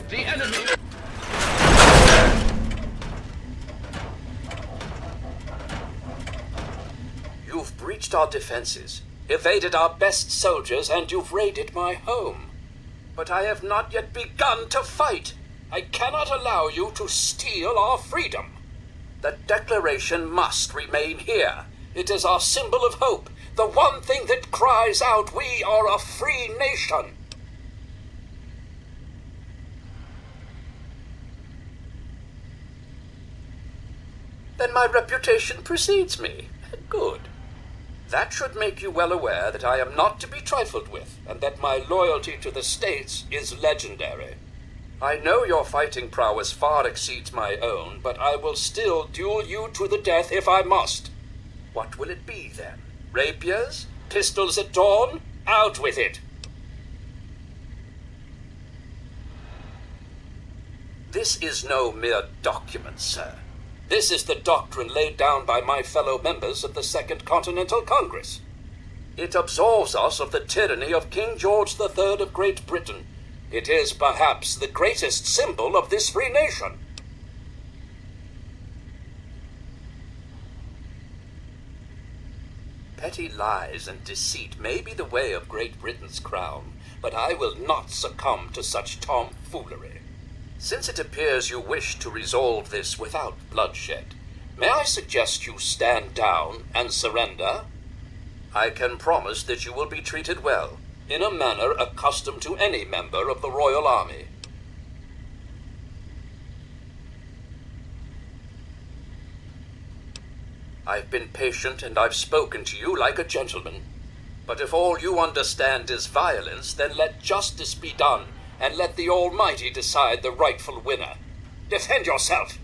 The enemy... You've breached our defenses, evaded our best soldiers, and you've raided my home. But I have not yet begun to fight. I cannot allow you to steal our freedom. The Declaration must remain here. It is our symbol of hope, the one thing that cries out, we are a free nation. Then my reputation precedes me. Good. That should make you well aware that I am not to be trifled with, and that my loyalty to the States is legendary. I know your fighting prowess far exceeds my own, but I will still duel you to the death if I must. What will it be, then? Rapiers? Pistols at dawn? Out with it! This is no mere document, sir. This is the doctrine laid down by my fellow members of the Second Continental Congress. It absolves us of the tyranny of King George III of Great Britain. It is perhaps the greatest symbol of this free nation. Petty lies and deceit may be the way of Great Britain's crown, but I will not succumb to such tomfoolery. Since it appears you wish to resolve this without bloodshed, may I suggest you stand down and surrender? I can promise that you will be treated well, in a manner accustomed to any member of the Royal Army. I've been patient and I've spoken to you like a gentleman. But if all you understand is violence, then let justice be done, and let the Almighty decide the rightful winner. Defend yourself!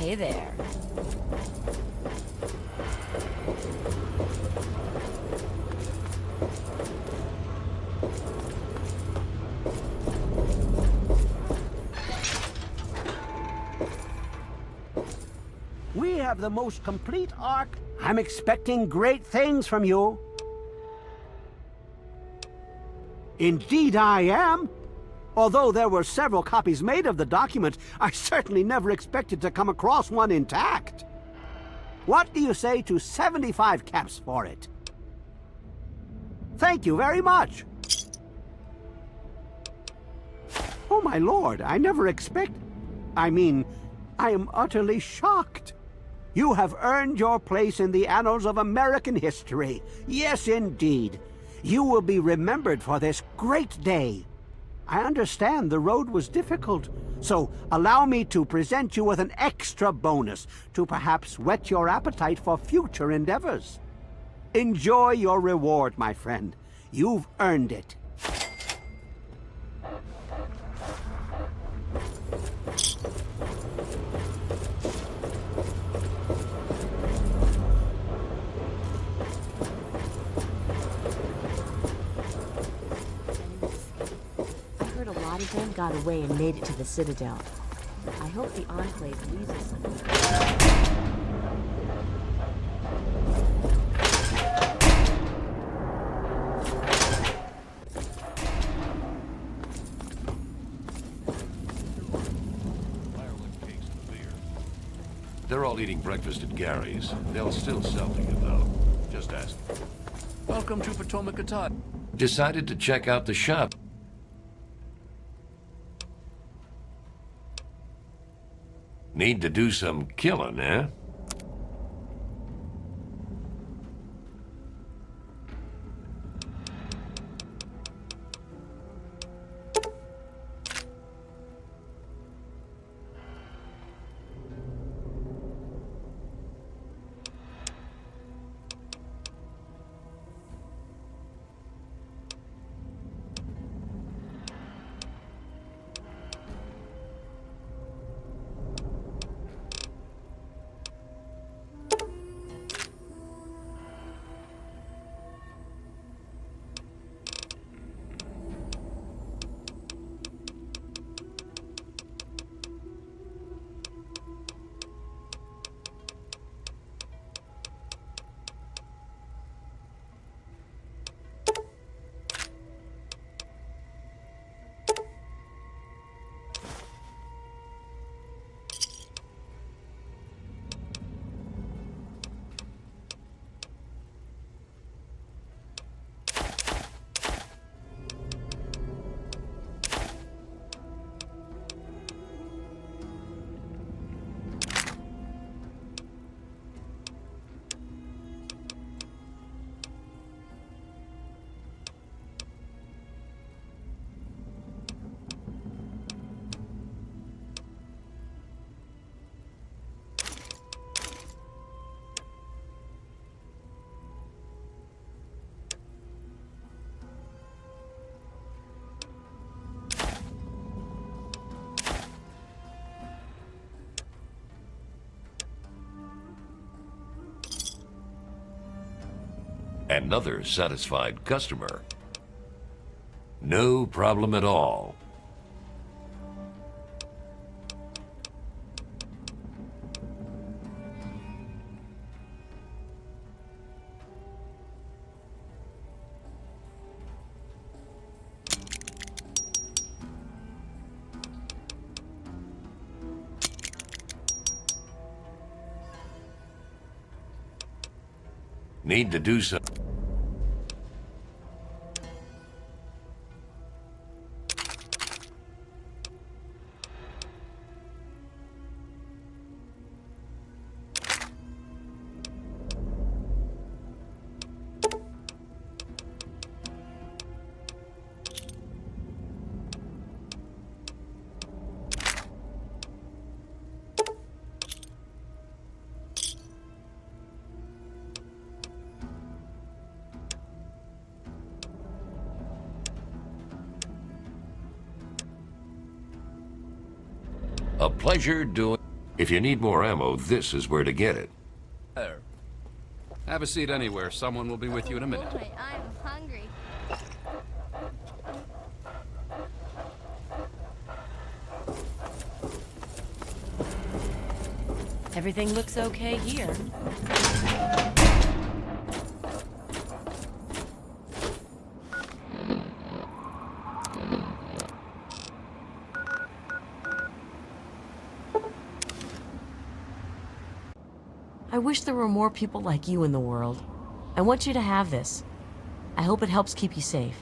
Hey there. We have the most complete arc. I'm expecting great things from you. Indeed I am. Although there were several copies made of the document, I certainly never expected to come across one intact. What do you say to 75 caps for it? Thank you very much. Oh my lord, I never I am utterly shocked. You have earned your place in the annals of American history. Yes, indeed. You will be remembered for this great day. I understand the road was difficult, so allow me to present you with an extra bonus to perhaps whet your appetite for future endeavors. Enjoy your reward, my friend. You've earned it. A lot of them got away and made it to the Citadel. I hope the Enclave leaves us somewhere. They're all eating breakfast at Gary's. They'll still sell to you, though. Just ask. Welcome to Potomac Atat. Decided to check out the shop. Need to do some killing, eh? Another satisfied customer. No problem at all. Need to do some. A pleasure doing. If you need more ammo, this is where to get it. There. Have a seat anywhere. Someone will be with you in a minute. Boy, I'm hungry. Everything looks okay here. I wish there were more people like you in the world. I want you to have this. I hope it helps keep you safe.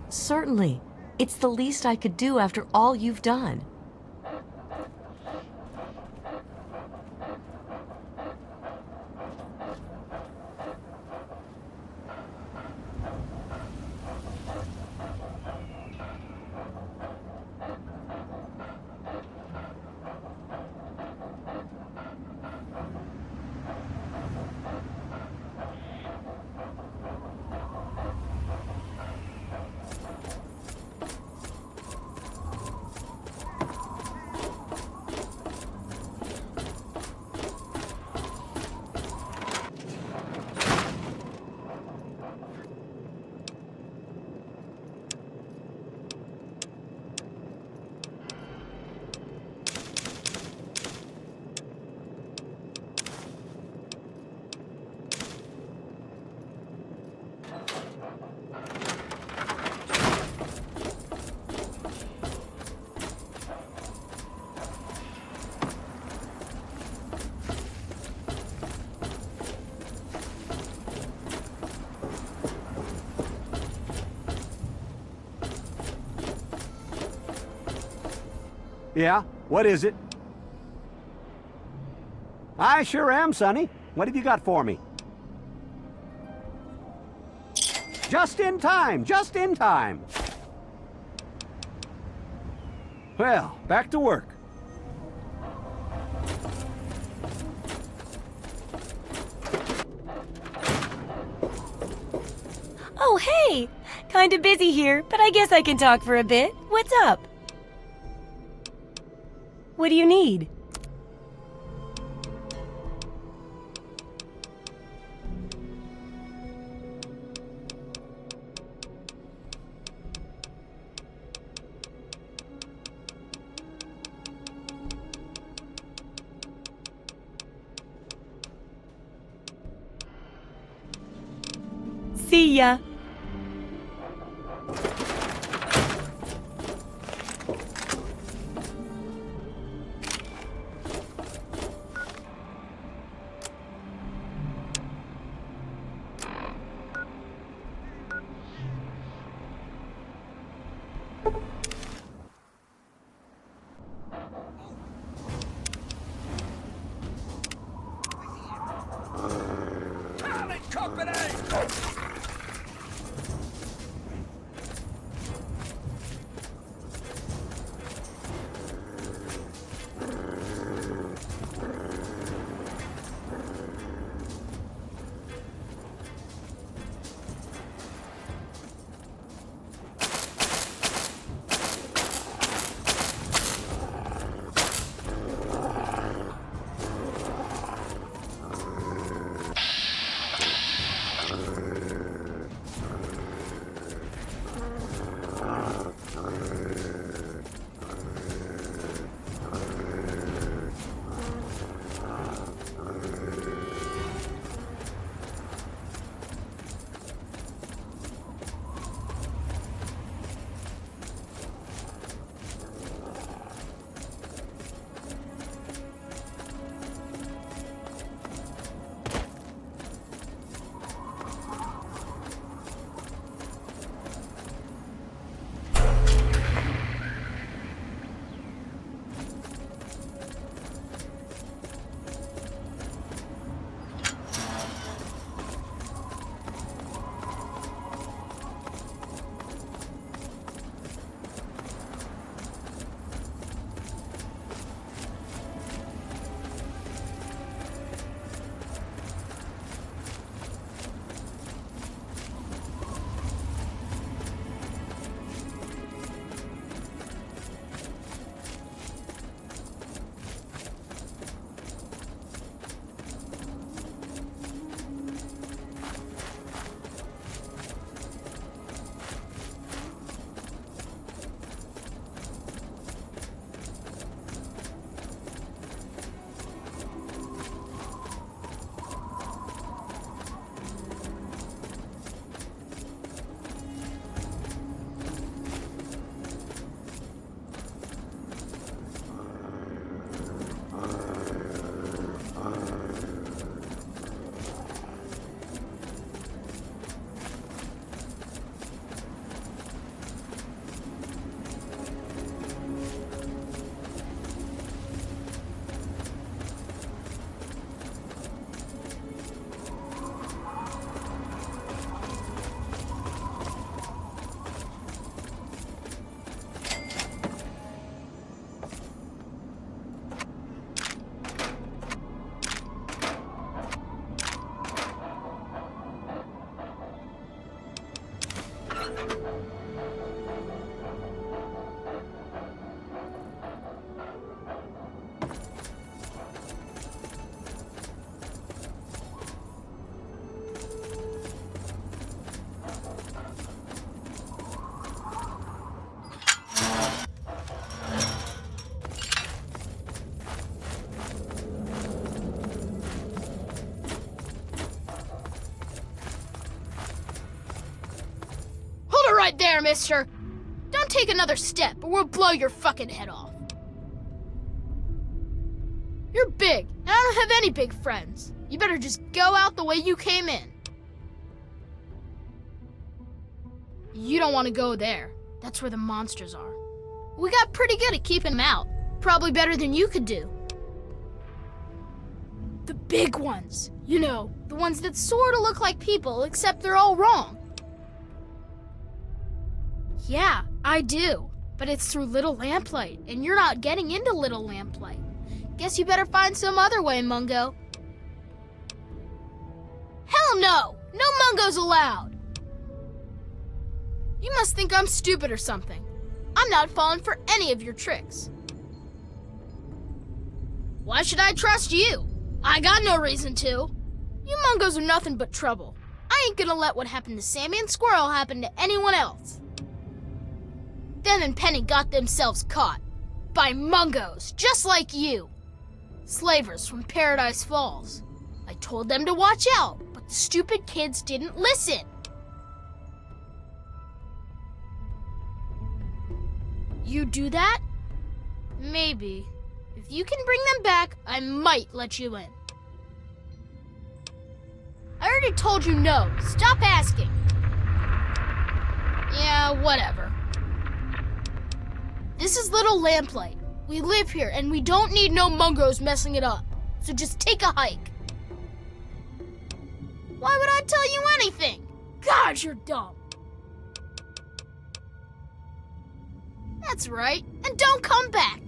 Certainly. It's the least I could do after all you've done. Yeah? What is it? I sure am, Sonny. What have you got for me? Just in time! Just in time! Well, back to work. Oh, hey! Kinda busy here, but I guess I can talk for a bit. What's up? What do you need? See ya! right there, mister. Don't take another step or we'll blow your fucking head off. You're big, and I don't have any big friends. You better just go out the way you came in. You don't want to go there. That's where the monsters are. We got pretty good at keeping them out. Probably better than you could do. The big ones. You know, the ones that sort of look like people, except they're all wrong. Yeah, I do. But it's through Little Lamplight, and you're not getting into Little Lamplight. Guess you better find some other way, Mungo. Hell no! No Mungos allowed! You must think I'm stupid or something. I'm not falling for any of your tricks. Why should I trust you? I got no reason to. You Mungos are nothing but trouble. I ain't gonna let what happened to Sammy and Squirrel happen to anyone else. Them and Penny got themselves caught. By Mungos, just like you. Slavers from Paradise Falls. I told them to watch out, but the stupid kids didn't listen. You do that? Maybe. If you can bring them back, I might let you in. I already told you no. Stop asking. Yeah, whatever. This is Little Lamplight. We live here, and we don't need no Mungos messing it up. So just take a hike. Why would I tell you anything? God, you're dumb. That's right, and don't come back.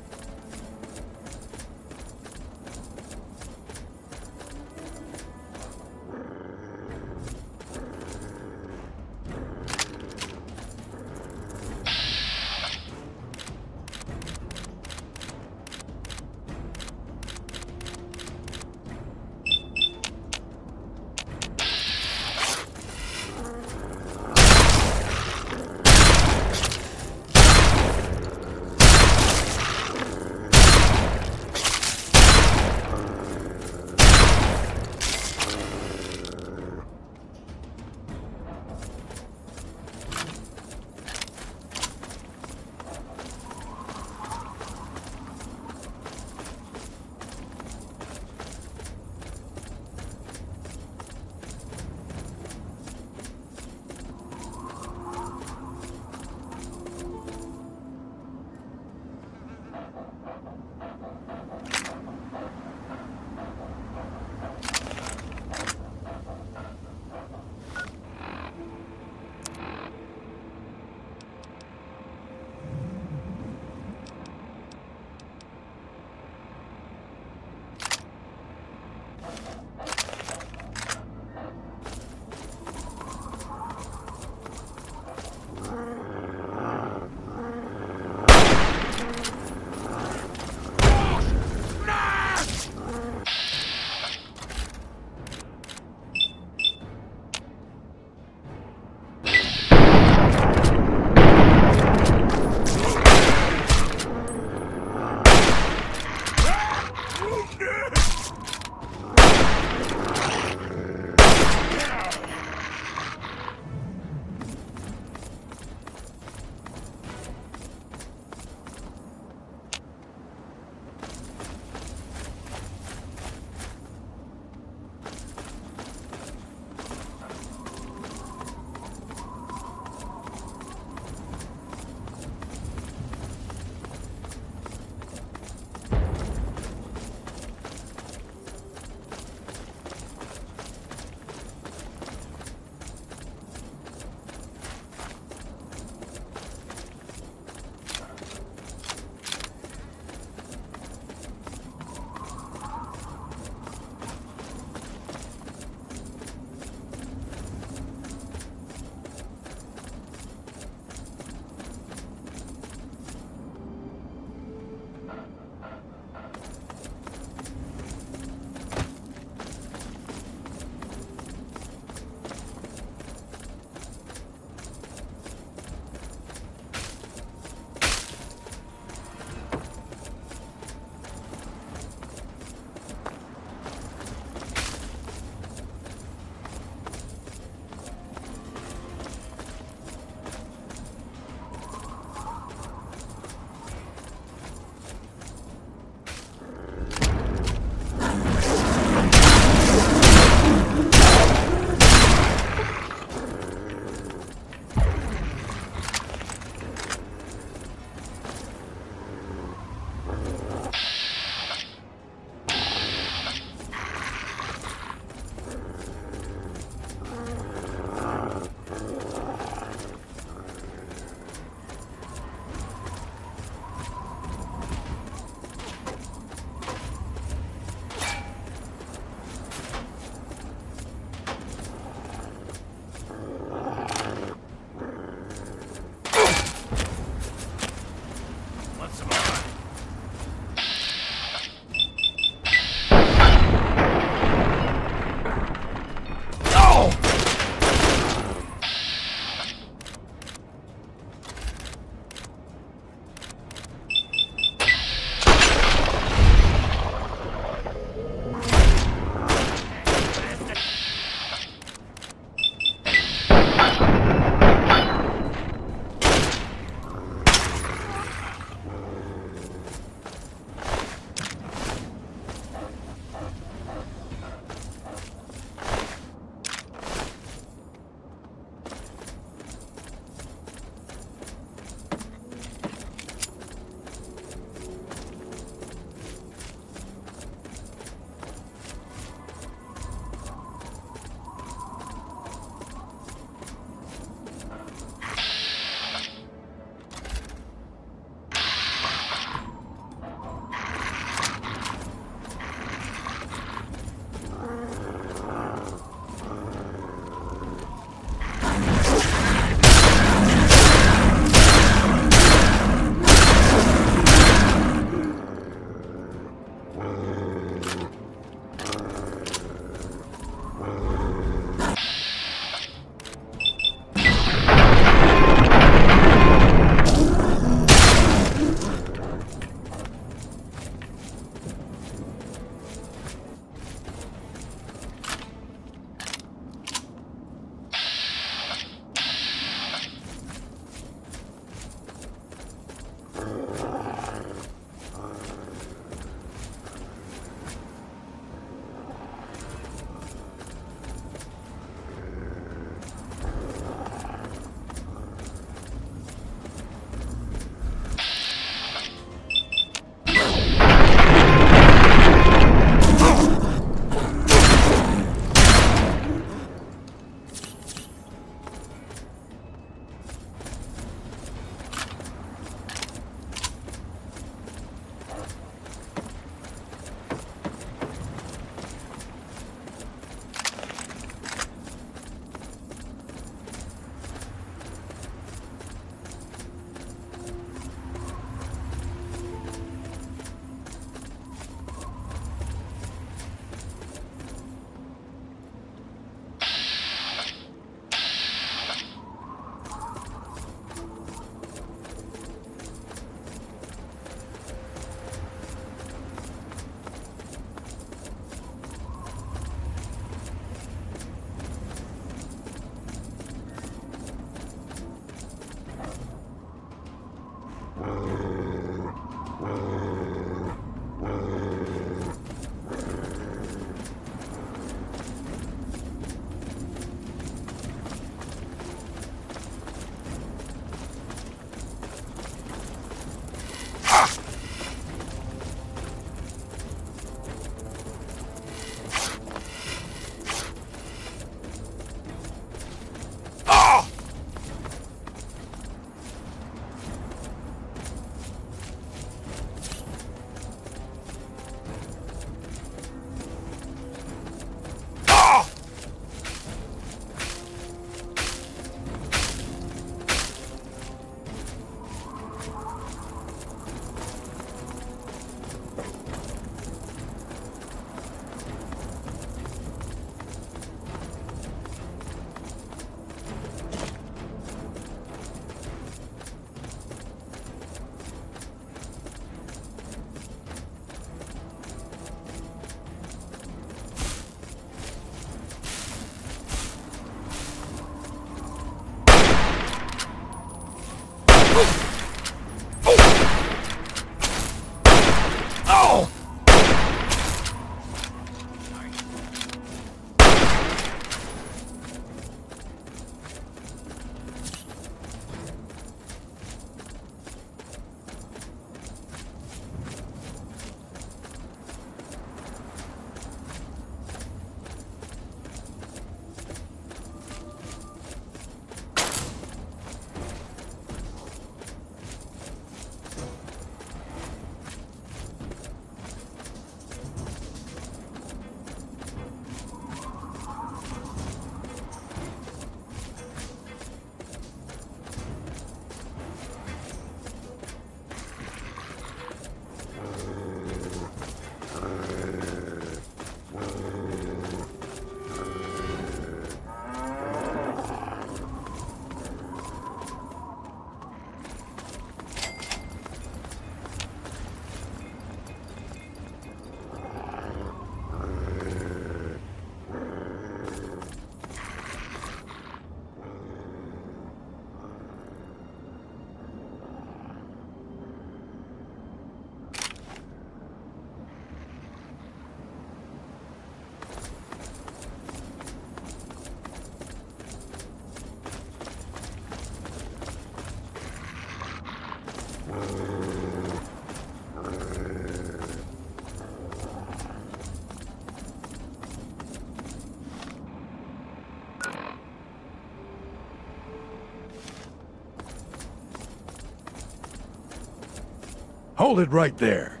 Hold it right there.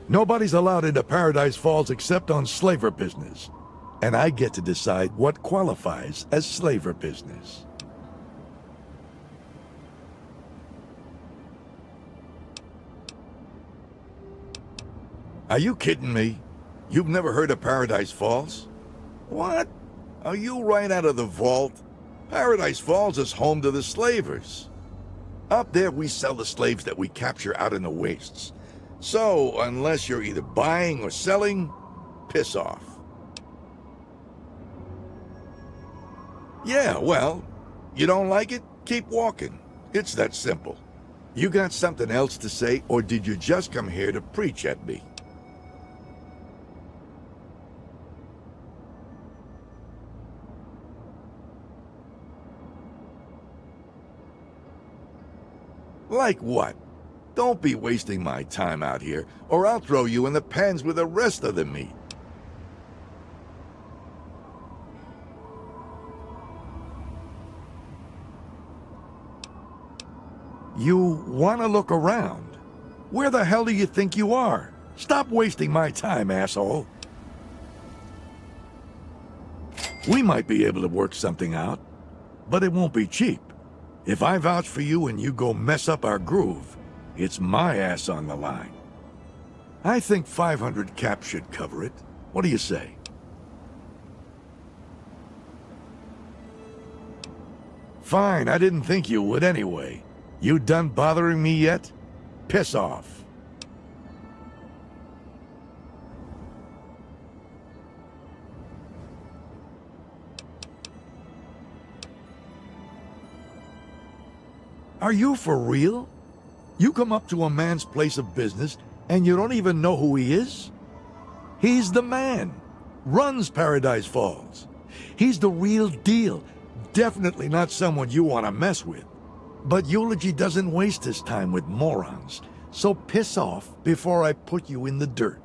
Nobody's allowed into Paradise Falls except on slaver business. And I get to decide what qualifies as slaver business. Are you kidding me? You've never heard of Paradise Falls? What? Are you right out of the vault? Paradise Falls is home to the slavers. Up there we sell the slaves that we capture out in the wastes. So, unless you're either buying or selling, piss off. Yeah, well, you don't like it? Keep walking. It's that simple. You got something else to say, or did you just come here to preach at me? Like what? Don't be wasting my time out here, or I'll throw you in the pens with the rest of the meat. You want to look around? Where the hell do you think you are? Stop wasting my time, asshole. We might be able to work something out, but it won't be cheap. If I vouch for you and you go mess up our groove, it's my ass on the line. I think 500 cap should cover it. What do you say? Fine, I didn't think you would anyway. You done bothering me yet? Piss off. Are you for real? You come up to a man's place of business and you don't even know who he is? He's the man. Runs Paradise Falls. He's the real deal. Definitely not someone you want to mess with. But Eulogy doesn't waste his time with morons, so piss off before I put you in the dirt.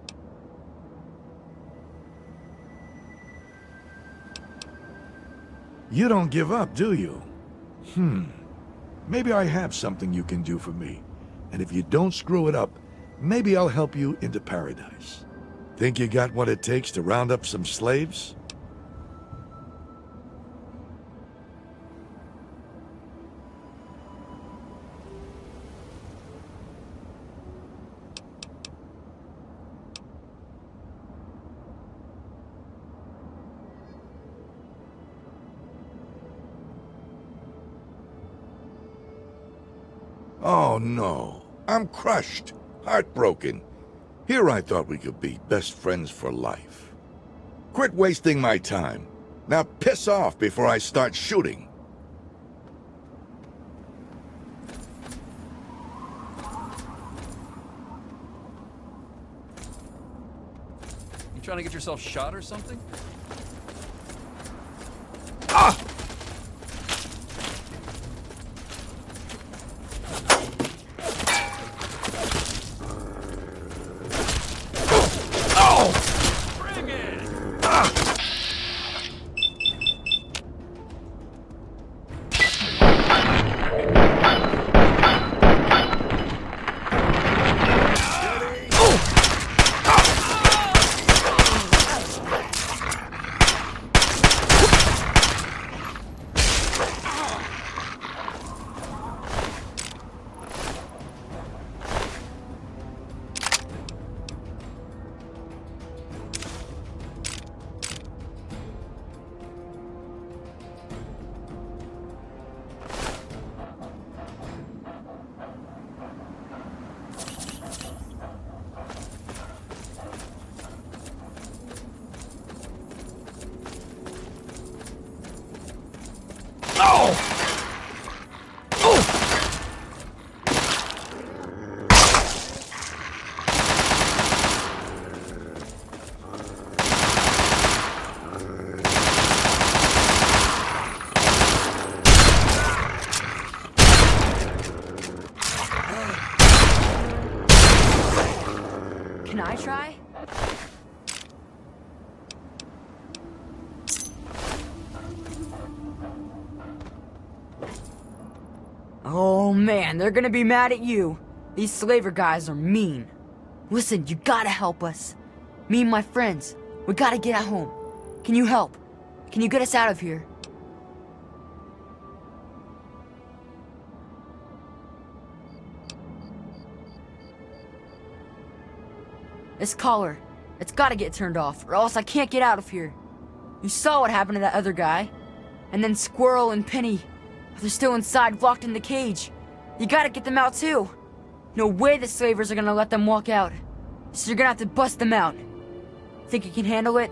You don't give up, do you? Maybe I have something you can do for me. And if you don't screw it up, maybe I'll help you into paradise. Think you got what it takes to round up some slaves? Oh no, I'm crushed, heartbroken. Here I thought we could be best friends for life. Quit wasting my time. Now piss off before I start shooting. You trying to get yourself shot or something? Ah! Can I try? Oh man, they're gonna be mad at you. These slaver guys are mean. Listen, you gotta help us. Me and my friends, we gotta get at home. Can you help? Can you get us out of here? This collar, it's gotta get turned off, or else I can't get out of here. You saw what happened to that other guy. And then Squirrel and Penny. They're still inside, locked in the cage. You gotta get them out too. No way the slavers are gonna let them walk out. So you're gonna have to bust them out. Think you can handle it?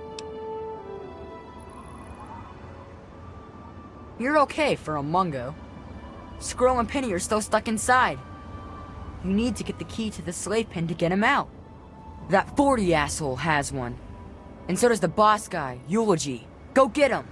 You're okay for a Mungo. Squirrel and Penny are still stuck inside. You need to get the key to the slave pen to get him out. That 40 asshole has one. And so does the boss guy, Eulogy. Go get him!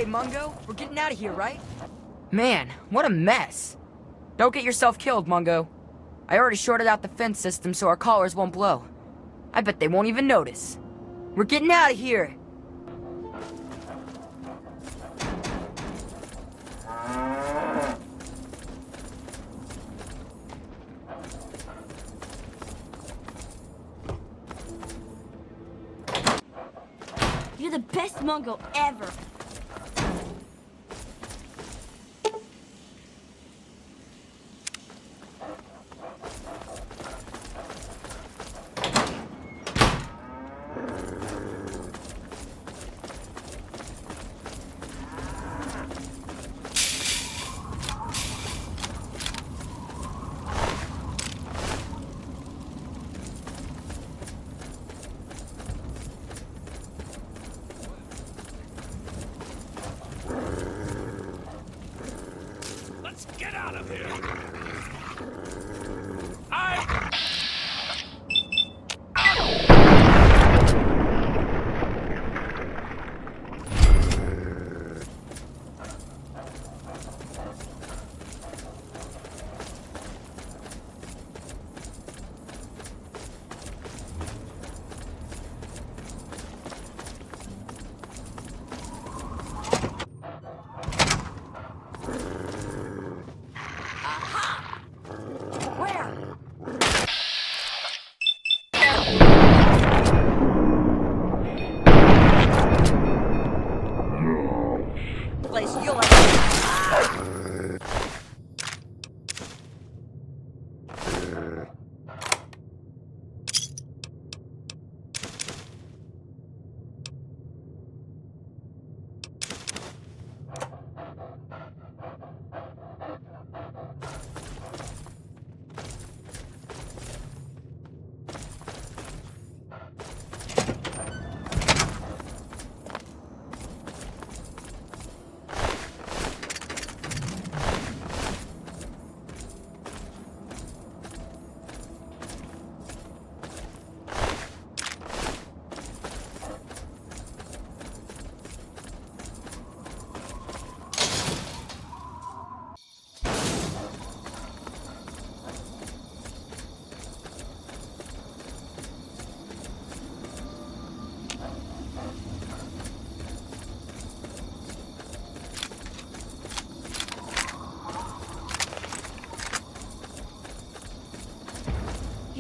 Hey, Mungo, we're getting out of here, right? Man, what a mess. Don't get yourself killed, Mungo. I already shorted out the fence system so our collars won't blow. I bet they won't even notice. We're getting out of here. You're the best Mungo ever. Get out of here!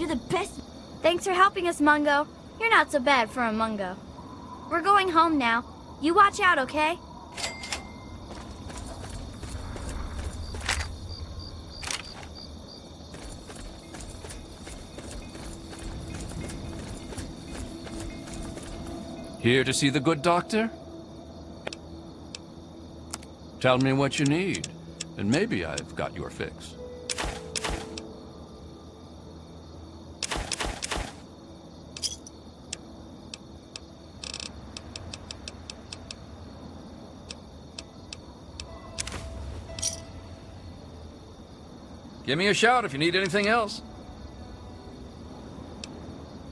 You're the best. Thanks for helping us, Mungo. You're not so bad for a Mungo. We're going home now. You watch out, okay? Here to see the good doctor? Tell me what you need, and maybe I've got your fix. Give me a shout if you need anything else.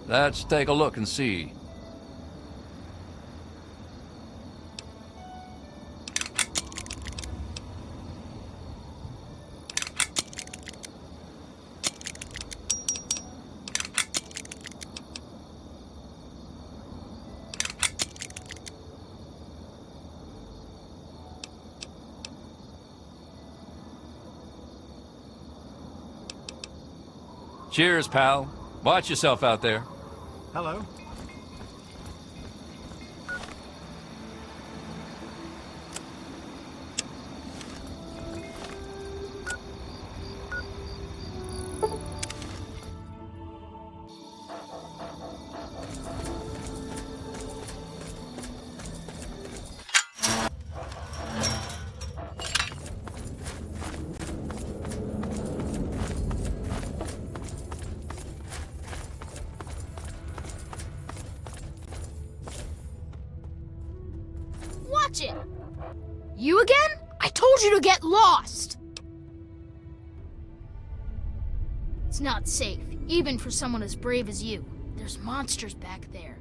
Let's take a look and see. Cheers, pal. Watch yourself out there. Hello. Watch it! You again? I told you to get lost! It's not safe, even for someone as brave as you. There's monsters back there.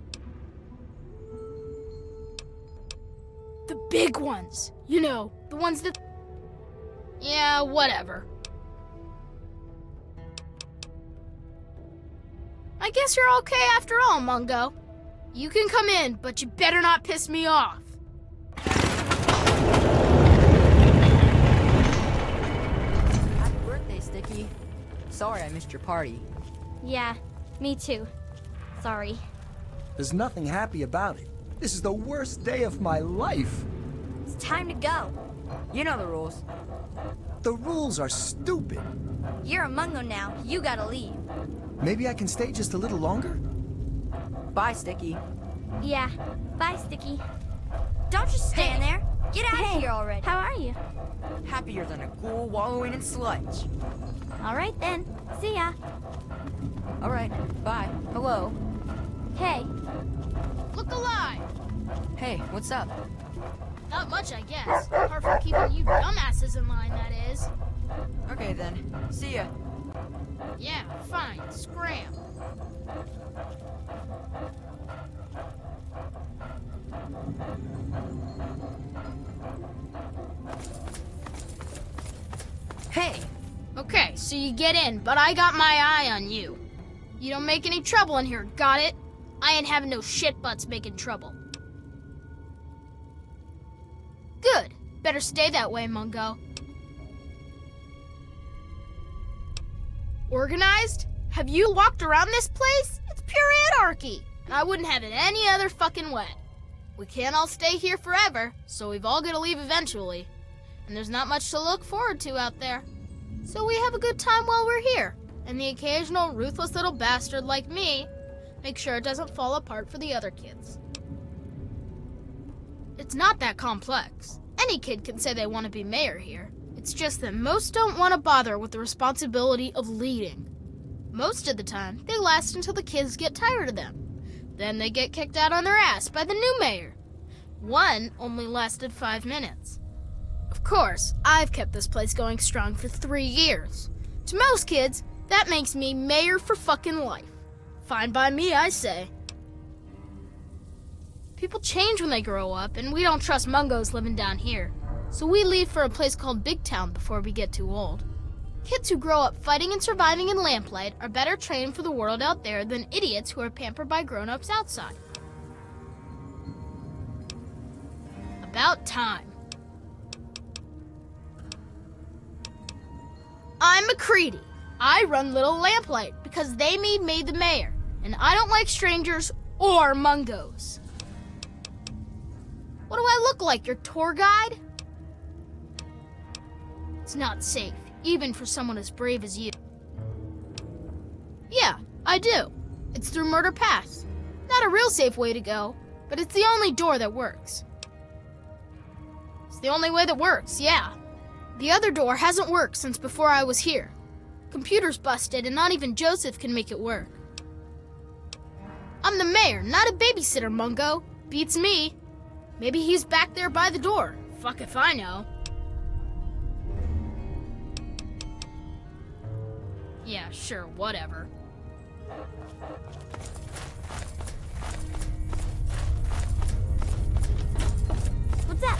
The big ones. You know, the ones that... Yeah, whatever. I guess you're okay after all, Mungo. You can come in, but you better not piss me off. Happy birthday, Sticky. Sorry I missed your party. Yeah, me too. Sorry. There's nothing happy about it. This is the worst day of my life. It's time to go. You know the rules. The rules are stupid. You're a Mungo now. You gotta leave. Maybe I can stay just a little longer? Bye, Sticky. Yeah. Bye, Sticky. Don't just stand there. Get out of here already. How are you? Happier than a ghoul wallowing in sludge. All right then. See ya. All right, bye. Hello. Hey. Look alive! Hey, what's up? Not much, I guess. Apart from keeping you dumbasses in line, that is. Okay then. See ya. Yeah, fine. Scram. Hey! Okay, so you get in, but I got my eye on you. You don't make any trouble in here, got it? I ain't having no shit butts making trouble. Good. Better stay that way, Mungo. Organized? Have you walked around this place? It's pure anarchy. And I wouldn't have it any other fucking way. We can't all stay here forever, so we've all got to leave eventually. And there's not much to look forward to out there. So we have a good time while we're here. And the occasional ruthless little bastard like me make sure it doesn't fall apart for the other kids. It's not that complex. Any kid can say they want to be mayor here. It's just that most don't want to bother with the responsibility of leading. Most of the time, they last until the kids get tired of them. Then they get kicked out on their ass by the new mayor. One only lasted 5 minutes. Of course, I've kept this place going strong for 3 years. To most kids, that makes me mayor for fucking life. Fine by me, I say. People change when they grow up, and we don't trust Mungos living down here. So we leave for a place called Big Town before we get too old. Kids who grow up fighting and surviving in lamplight are better trained for the world out there than idiots who are pampered by grown-ups outside. About time. I'm McCready. I run Little Lamplight because they made me the mayor, and I don't like strangers or Mungos. What do I look like, your tour guide? It's not safe, even for someone as brave as you. Yeah, I do. It's through Murder Pass. Not a real safe way to go, But it's the only door that works. It's the only way that works, yeah. The other door hasn't worked since before I was here. Computer's busted and not even Joseph can make it work. I'm the mayor, not a babysitter, Mungo. Beats me. Maybe he's back there by the door. Fuck if I know. Yeah, sure, whatever. What's that?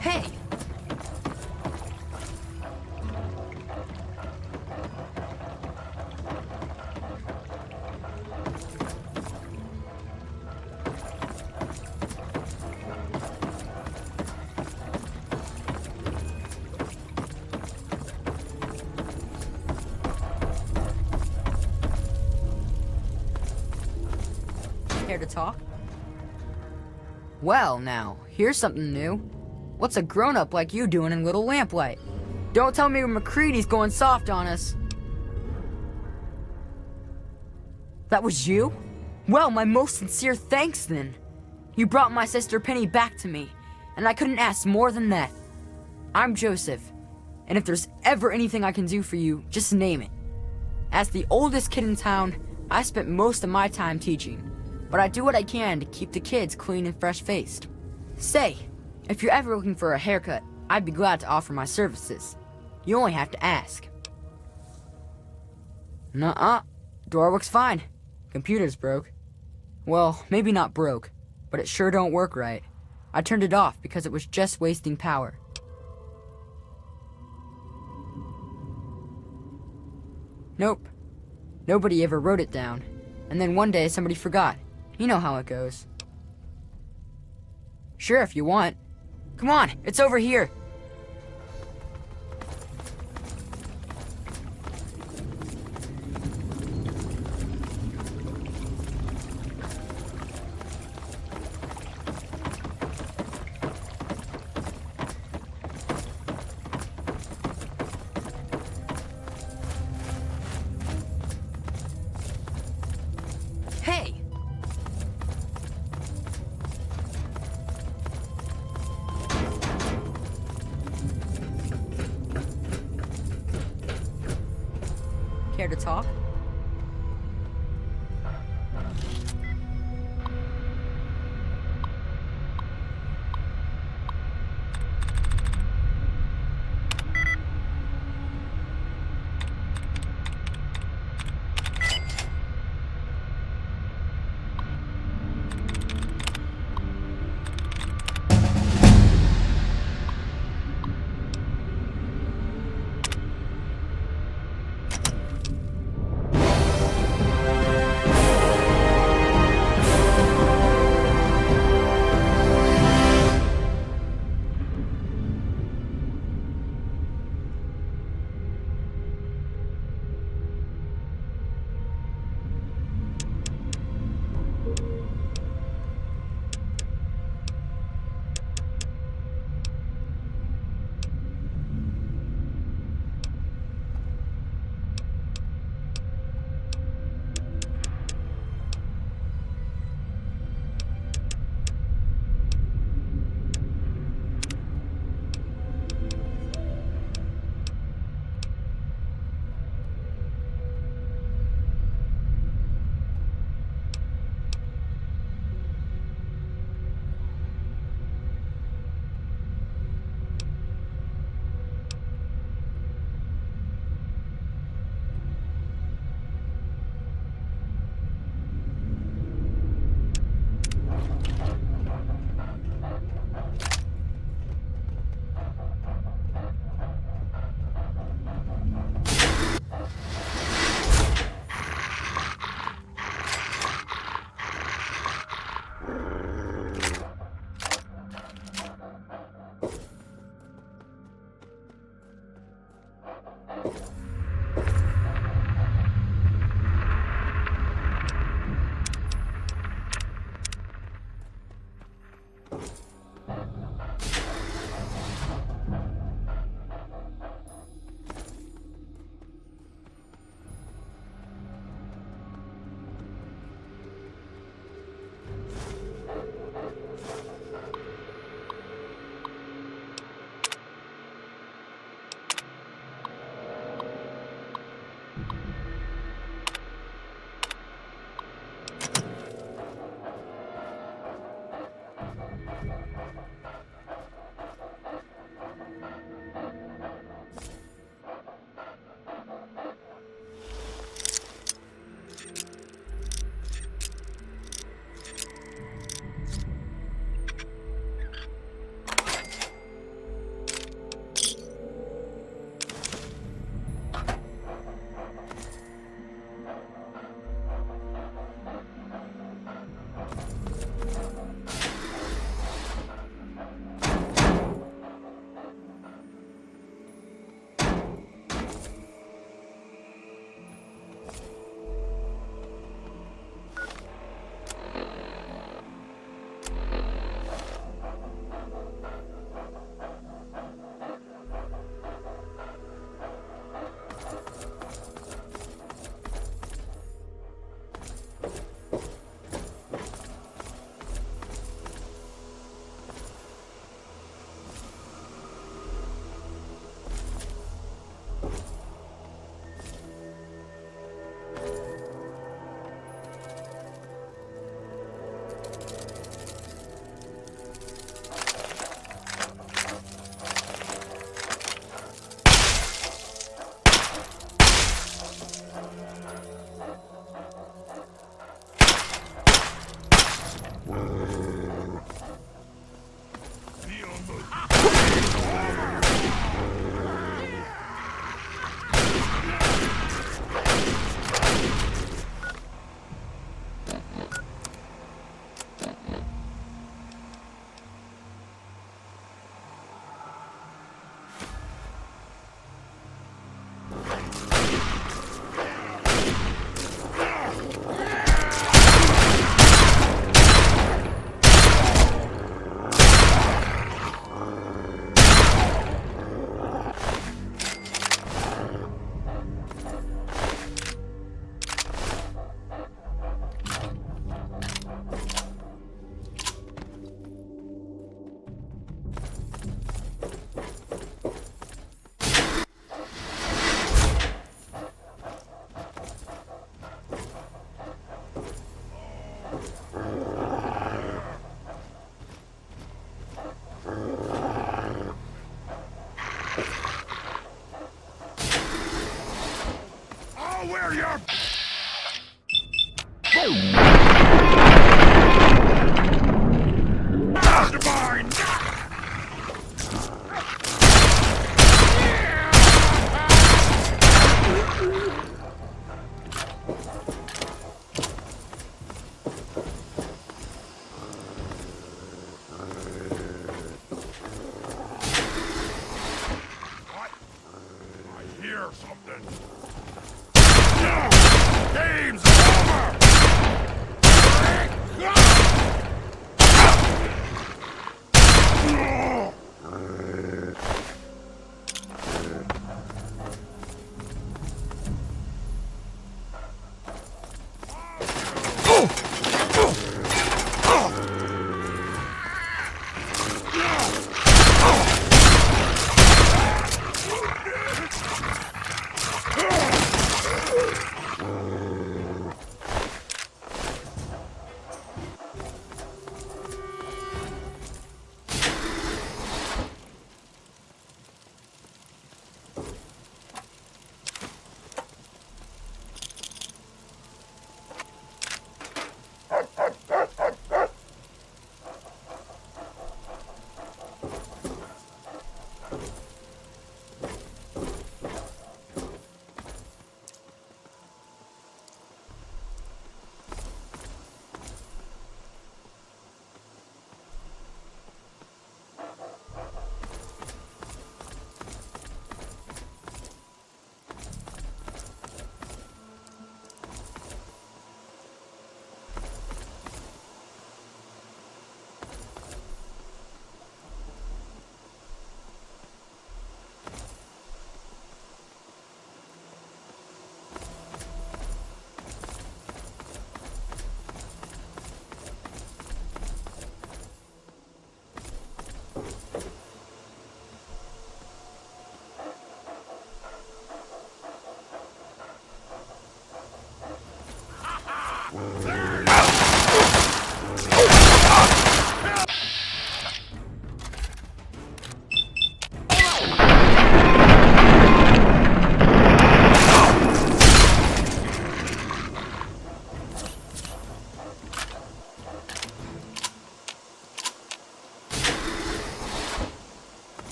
Hey! Care to talk? Well, now, here's something new. What's a grown-up like you doing in Little Lamplight? Don't tell me McCready's going soft on us. That was you? Well, my most sincere thanks then. You brought my sister Penny back to me, and I couldn't ask more than that. I'm Joseph, and if there's ever anything I can do for you, just name it. As the oldest kid in town, I spent most of my time teaching, but I do what I can to keep the kids clean and fresh-faced. Say, if you're ever looking for a haircut, I'd be glad to offer my services. You only have to ask. Nuh-uh. Door works fine. Computer's broke. Well, maybe not broke, but it sure don't work right. I turned it off because it was just wasting power. Nope. Nobody ever wrote it down. And then one day somebody forgot. You know how it goes. Sure, if you want. Come on, it's over here. Hey! Care to talk?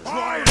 try it!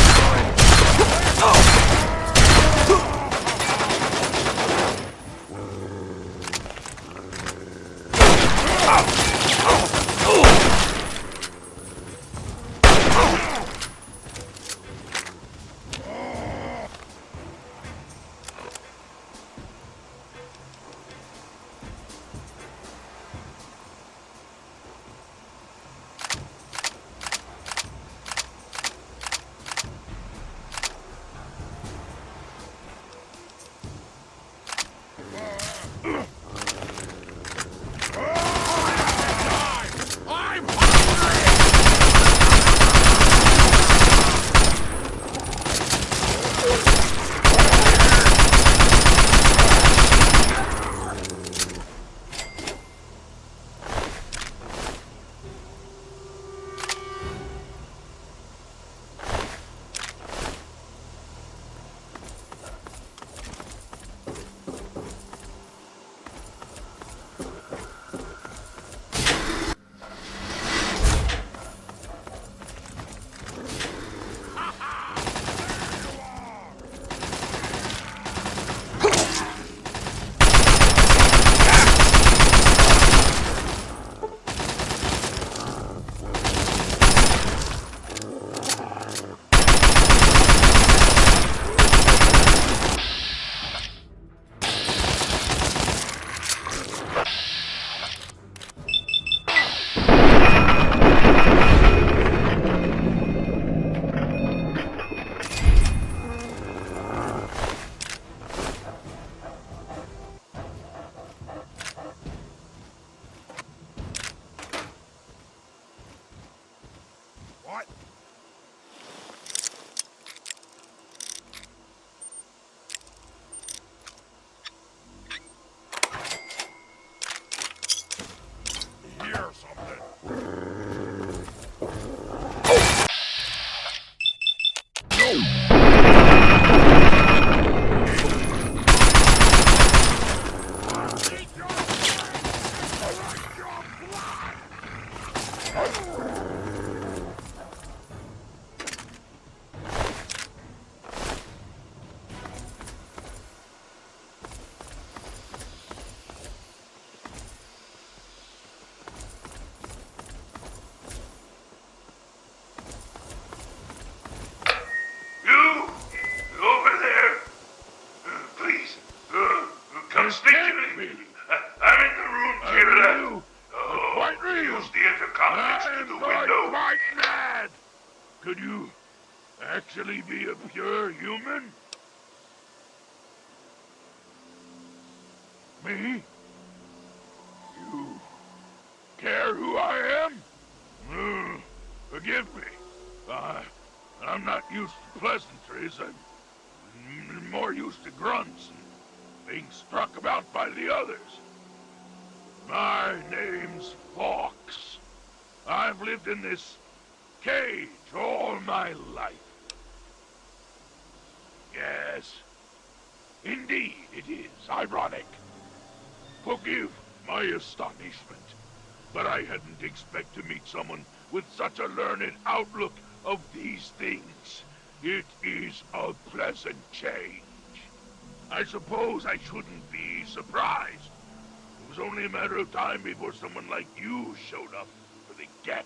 Could you actually be a pure human? Me? You care who I am? Forgive me. I'm not used to pleasantries. I'm more used to grunts and being struck about by the others. My name's Fawkes. I've lived in this cage all my life. Yes, indeed it is ironic. Forgive my astonishment, but I hadn't expected to meet someone with such a learned outlook of these things. It is a pleasant change. I suppose I shouldn't be surprised. It was only a matter of time before someone like you showed up for the G.E.C.K.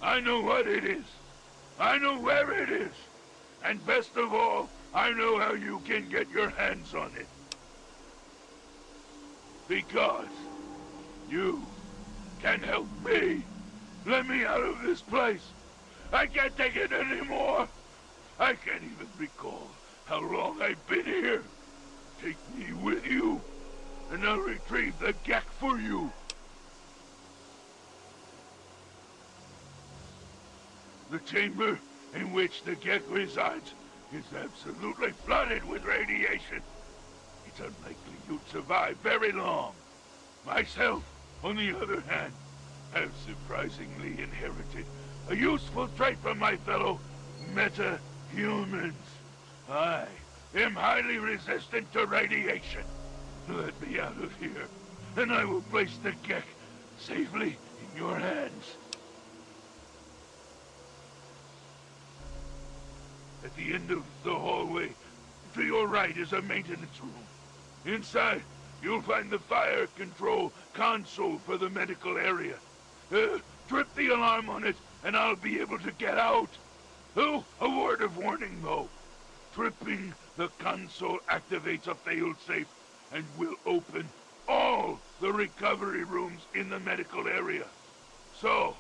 I know what it is. I know where it is. And best of all, I know how you can get your hands on it. Because you can help me. Let me out of this place. I can't take it anymore. I can't even recall how long I've been here. Take me with you, and I'll retrieve the G.E.C.K for you. The chamber in which the G.E.C resides is absolutely flooded with radiation. It's unlikely you'd survive very long. Myself, on the other hand, have surprisingly inherited a useful trait from my fellow meta-humans. I am highly resistant to radiation. Let me out of here, and I will place the G.E.C safely in your hands. At the end of the hallway, to your right is a maintenance room. Inside, you'll find the fire control console for the medical area. Trip the alarm on it, and I'll be able to get out. Oh, a word of warning, though. Tripping the console activates a failsafe and will open all the recovery rooms in the medical area. So,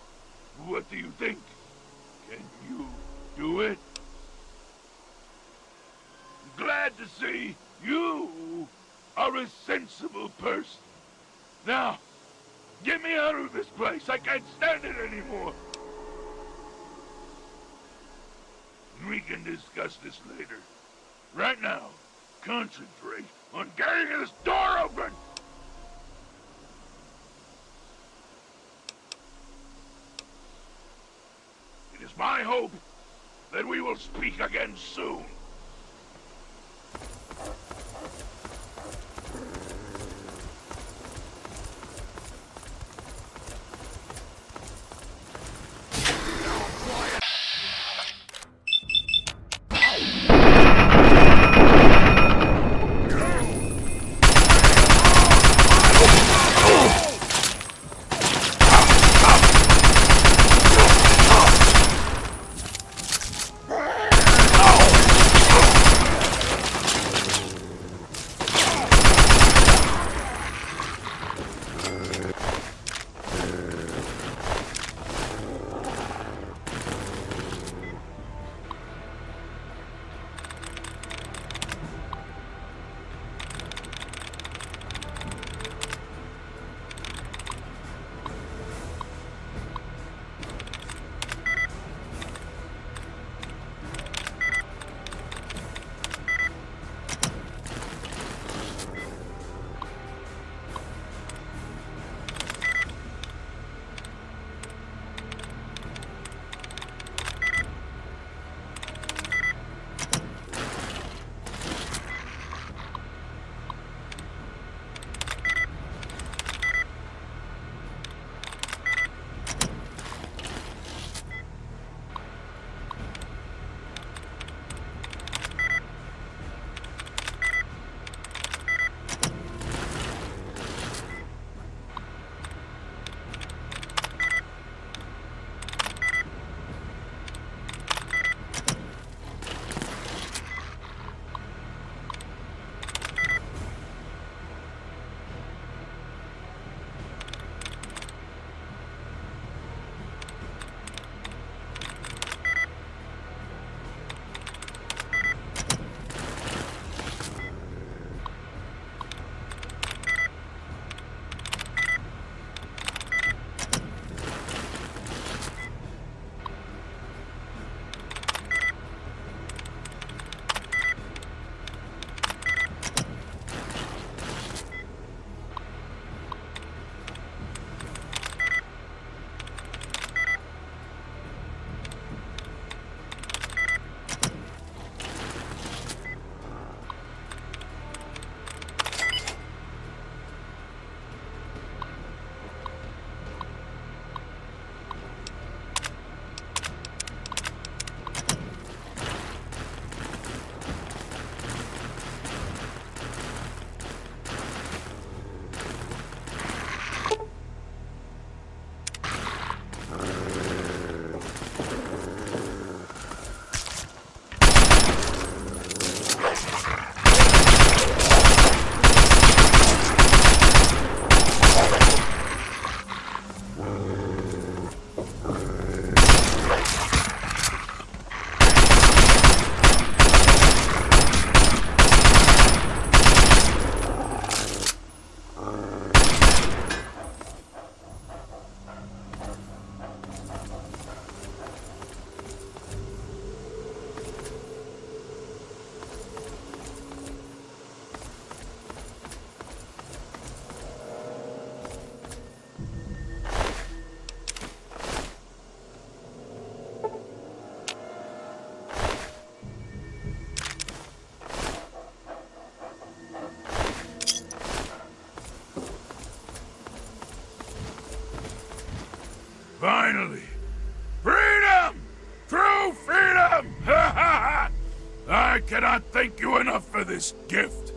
what do you think? Can you do it? Glad to see you are a sensible person. Now, get me out of this place. I can't stand it anymore. We can discuss this later. Right now, concentrate on getting this door open! It is my hope that we will speak again soon. Finally! Freedom! True freedom! Ha ha ha! I cannot thank you enough for this gift.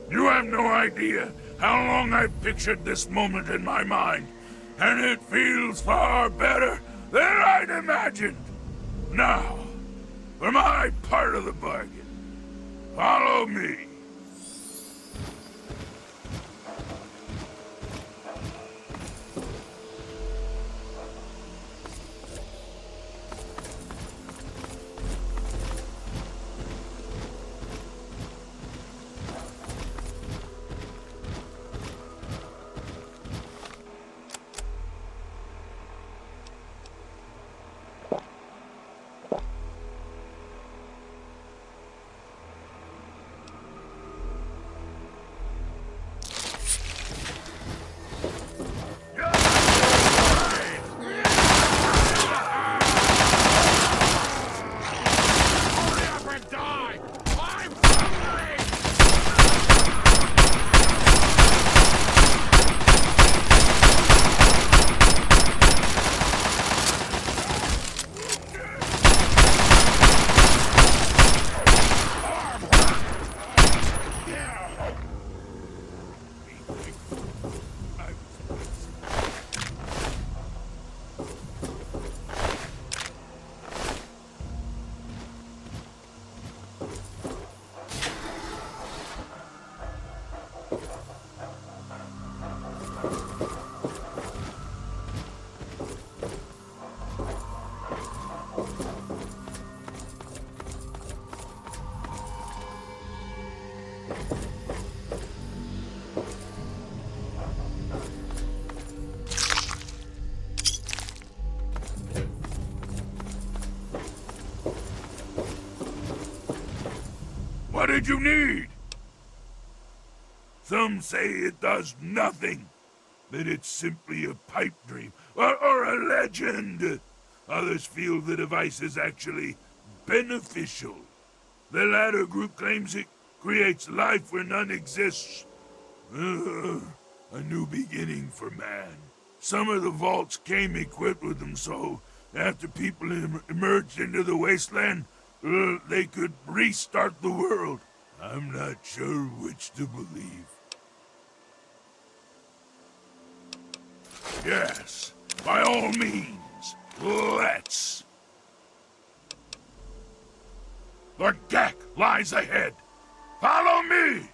You have no idea how long I've pictured this moment in my mind, and it feels far better than I'd imagined. Now, for my part of the bargain, follow me. What did you need? Some say it does nothing, that it's simply a pipe dream, or a legend. Others feel the device is actually beneficial. The latter group claims it creates life where none exists. A new beginning for man. Some of the vaults came equipped with them, so after people emerged into the wasteland, they could restart the world. I'm not sure which to believe. Yes, by all means, let's. The G.E.C.K lies ahead. Follow me!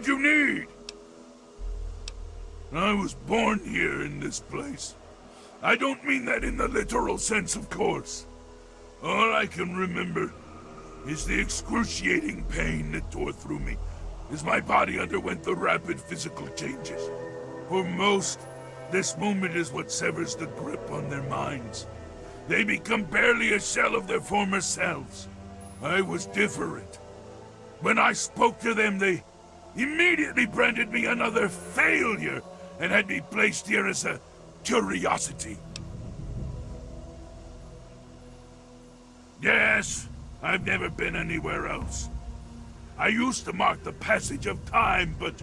did you need? I was born here in this place. I don't mean that in the literal sense, of course. All I can remember is the excruciating pain that tore through me as my body underwent the rapid physical changes. For most, this moment is what severs the grip on their minds. They become barely a shell of their former selves. I was different. When I spoke to them, they immediately branded me another failure and had me placed here as a curiosity. Yes, I've never been anywhere else. I used to mark the passage of time, but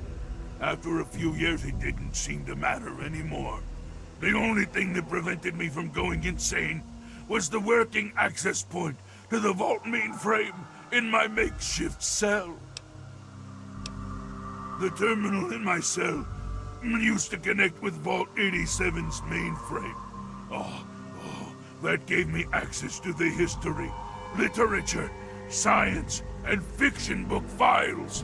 after a few years it didn't seem to matter anymore. The only thing that prevented me from going insane was the working access point to the vault mainframe in my makeshift cell. The terminal in my cell used to connect with Vault 87's mainframe. That gave me access to the history, literature, science, and fiction book files.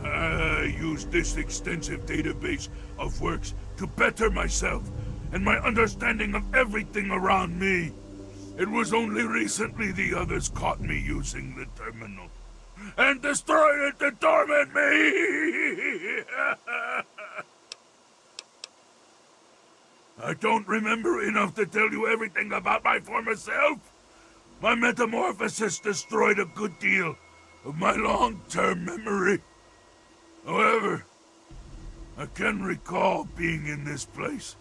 I used this extensive database of works to better myself and my understanding of everything around me. It was only recently the others caught me using the terminal and destroyed it to torment me! I don't remember enough to tell you everything about my former self. My metamorphosis destroyed a good deal of my long-term memory. However, I can recall being in this place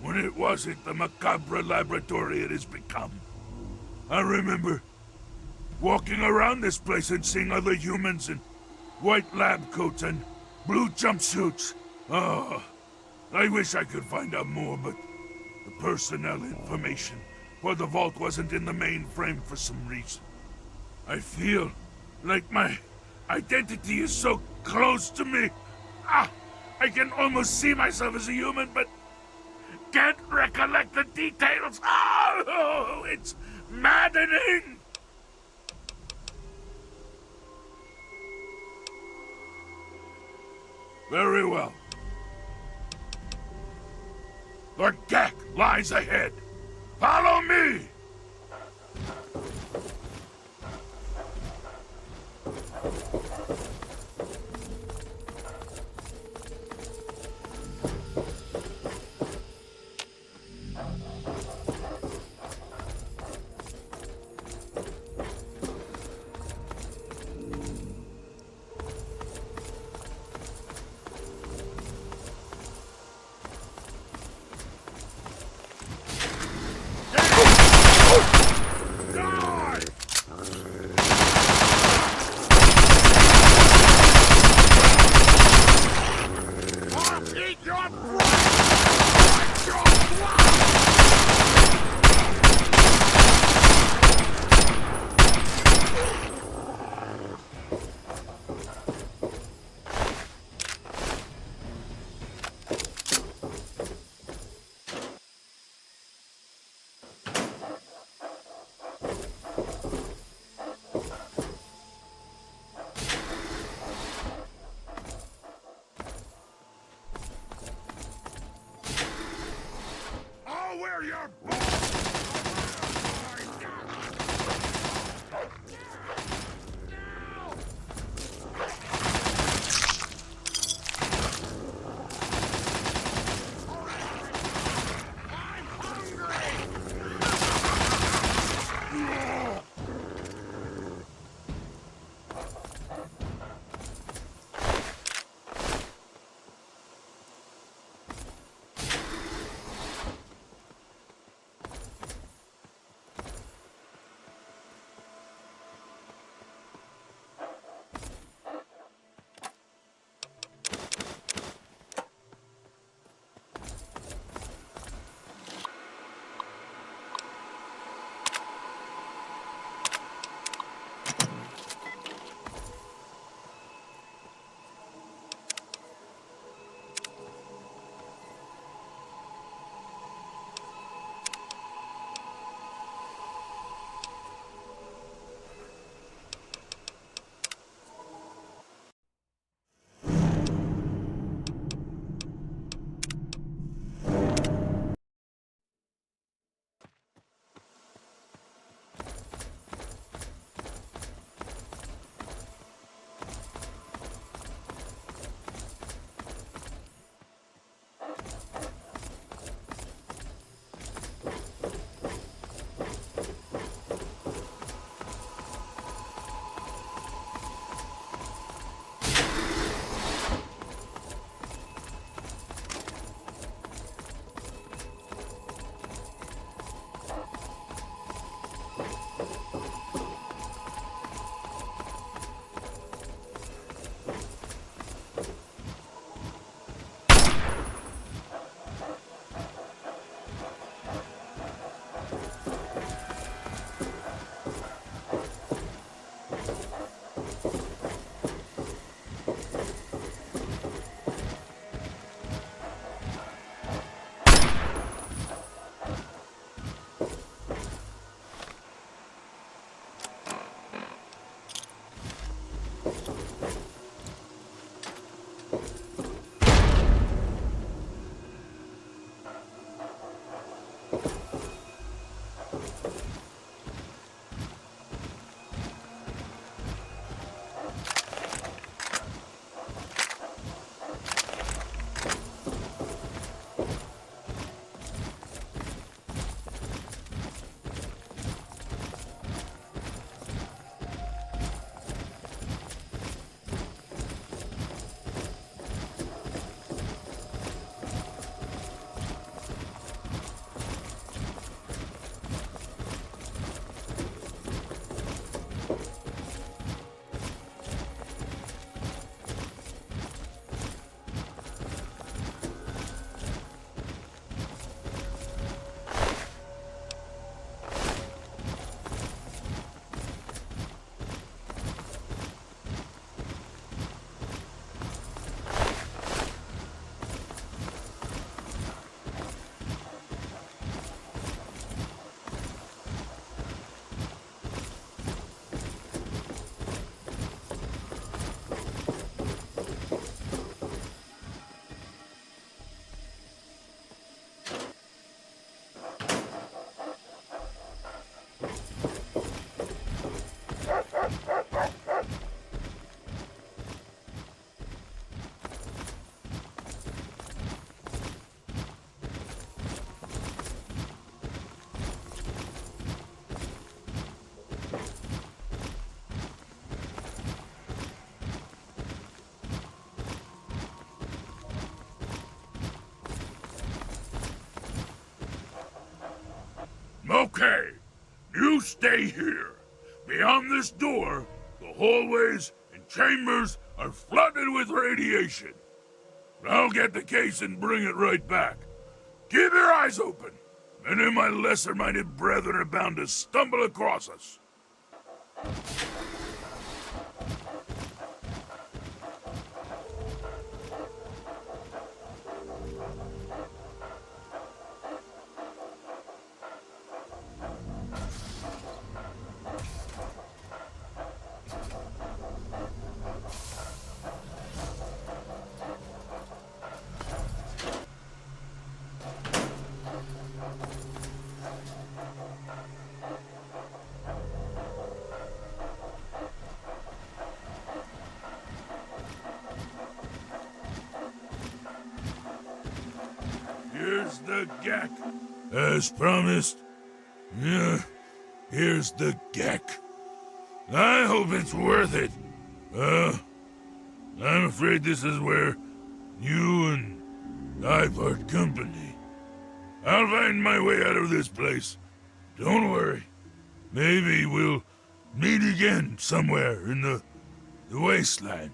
when it wasn't the macabre laboratory it has become. I remember walking around this place and seeing other humans in white lab coats and blue jumpsuits. I wish I could find out more, but the personnel information for the vault wasn't in the mainframe for some reason. I feel like my identity is so close to me. I can almost see myself as a human, but can't recollect the details. Oh, it's maddening! Very well. The G.E.C.K lies ahead. Follow me! Okay, you stay here. Beyond this door, the hallways and chambers are flooded with radiation. I'll get the case and bring it right back. Keep your eyes open. Many of my lesser-minded brethren are bound to stumble across us. Here's the G.E.C.K. As promised. Yeah, here's the G.E.C.K. I hope it's worth it. I'm afraid this is where you and I part company. I'll find my way out of this place. Don't worry. Maybe we'll meet again somewhere in the wasteland.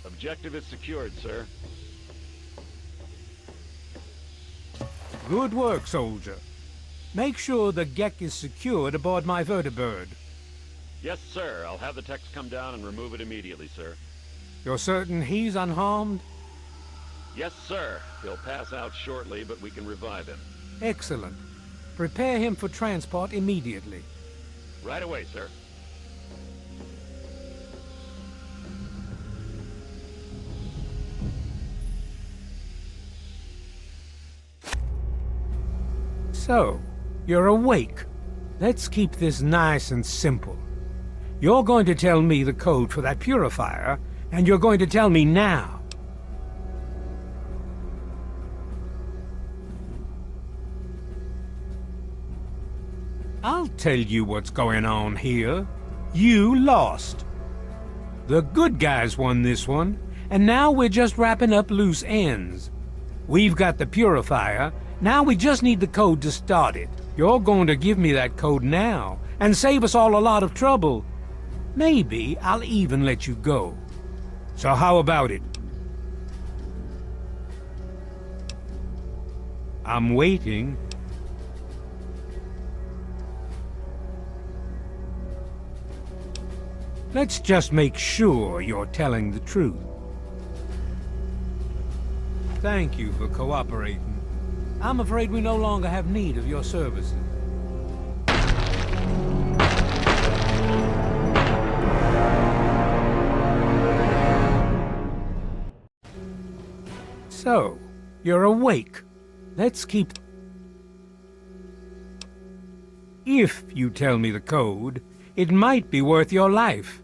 Objective is secured, sir. Good work, soldier. Make sure the G.E.C.K is secured aboard my vertibird. Yes, sir. I'll have the techs come down and remove it immediately, sir. You're certain he's unharmed? Yes, sir. He'll pass out shortly, but we can revive him. Excellent. Prepare him for transport immediately. Right away, sir. So, you're awake. Let's keep this nice and simple. You're going to tell me the code for that purifier, and you're going to tell me now. I'll tell you what's going on here. You lost. The good guys won this one, and now we're just wrapping up loose ends. We've got the purifier. Now we just need the code to start it. You're going to give me that code now, and save us all a lot of trouble. Maybe I'll even let you go. So how about it? I'm waiting. Let's just make sure you're telling the truth. Thank you for cooperating. I'm afraid we no longer have need of your services. So, you're awake. Let's keep... If you tell me the code, it might be worth your life.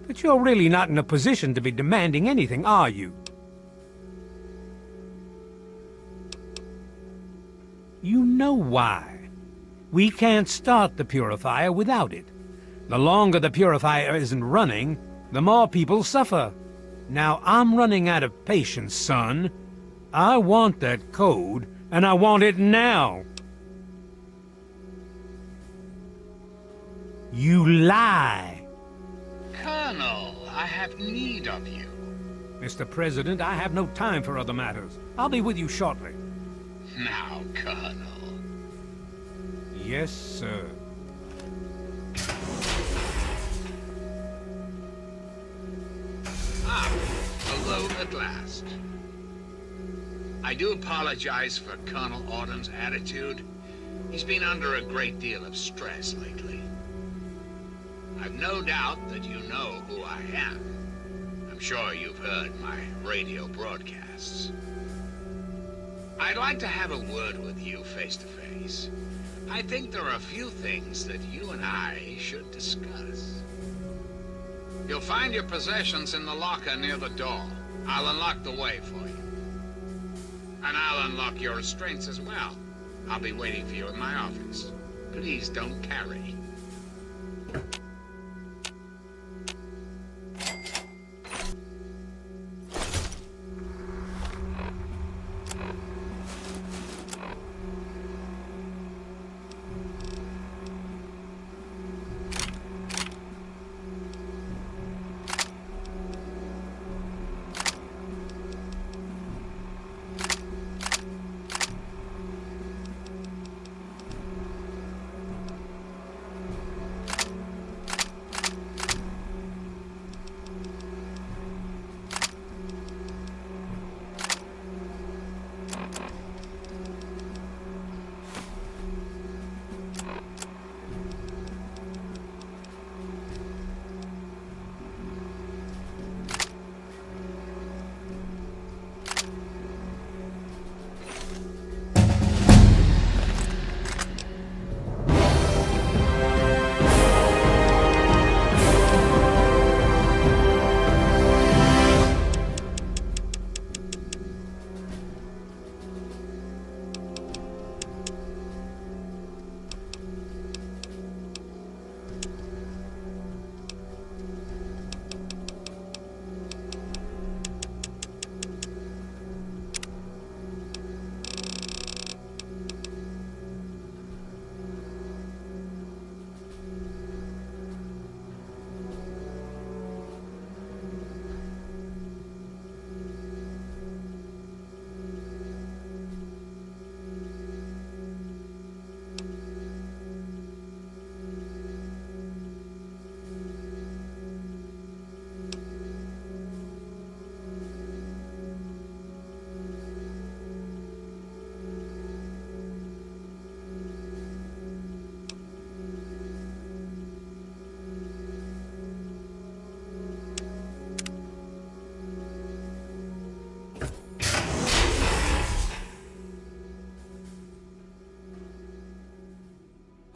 But you're really not in a position to be demanding anything, are you? You know why. We can't start the purifier without it. The longer the purifier isn't running, the more people suffer. Now I'm running out of patience, son. I want that code, and I want it now. You lie. Colonel, I have need of you. Mr. President, I have no time for other matters. I'll be with you shortly. Now, Colonel. Yes, sir. Ah, alone at last. I do apologize for Colonel Autumn's attitude. He's been under a great deal of stress lately. I've no doubt that you know who I am. I'm sure you've heard my radio broadcasts. I'd like to have a word with you face to face. I think there are a few things that you and I should discuss. You'll find your possessions in the locker near the door. I'll unlock the way for you. And I'll unlock your restraints as well. I'll be waiting for you in my office. Please don't carry.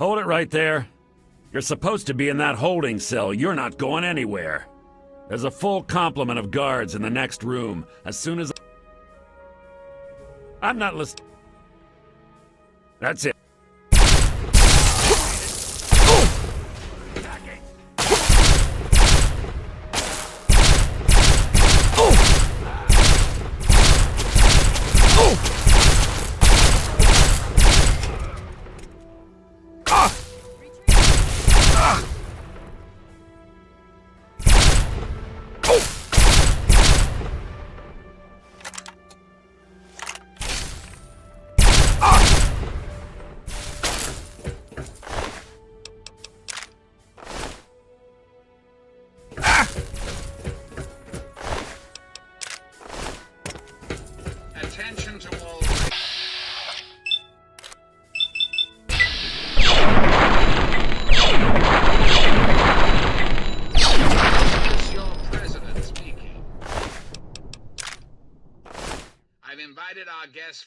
Hold it right there. You're supposed to be in that holding cell. You're not going anywhere. There's a full complement of guards in the next room. As soon as... I'm not listening. That's it.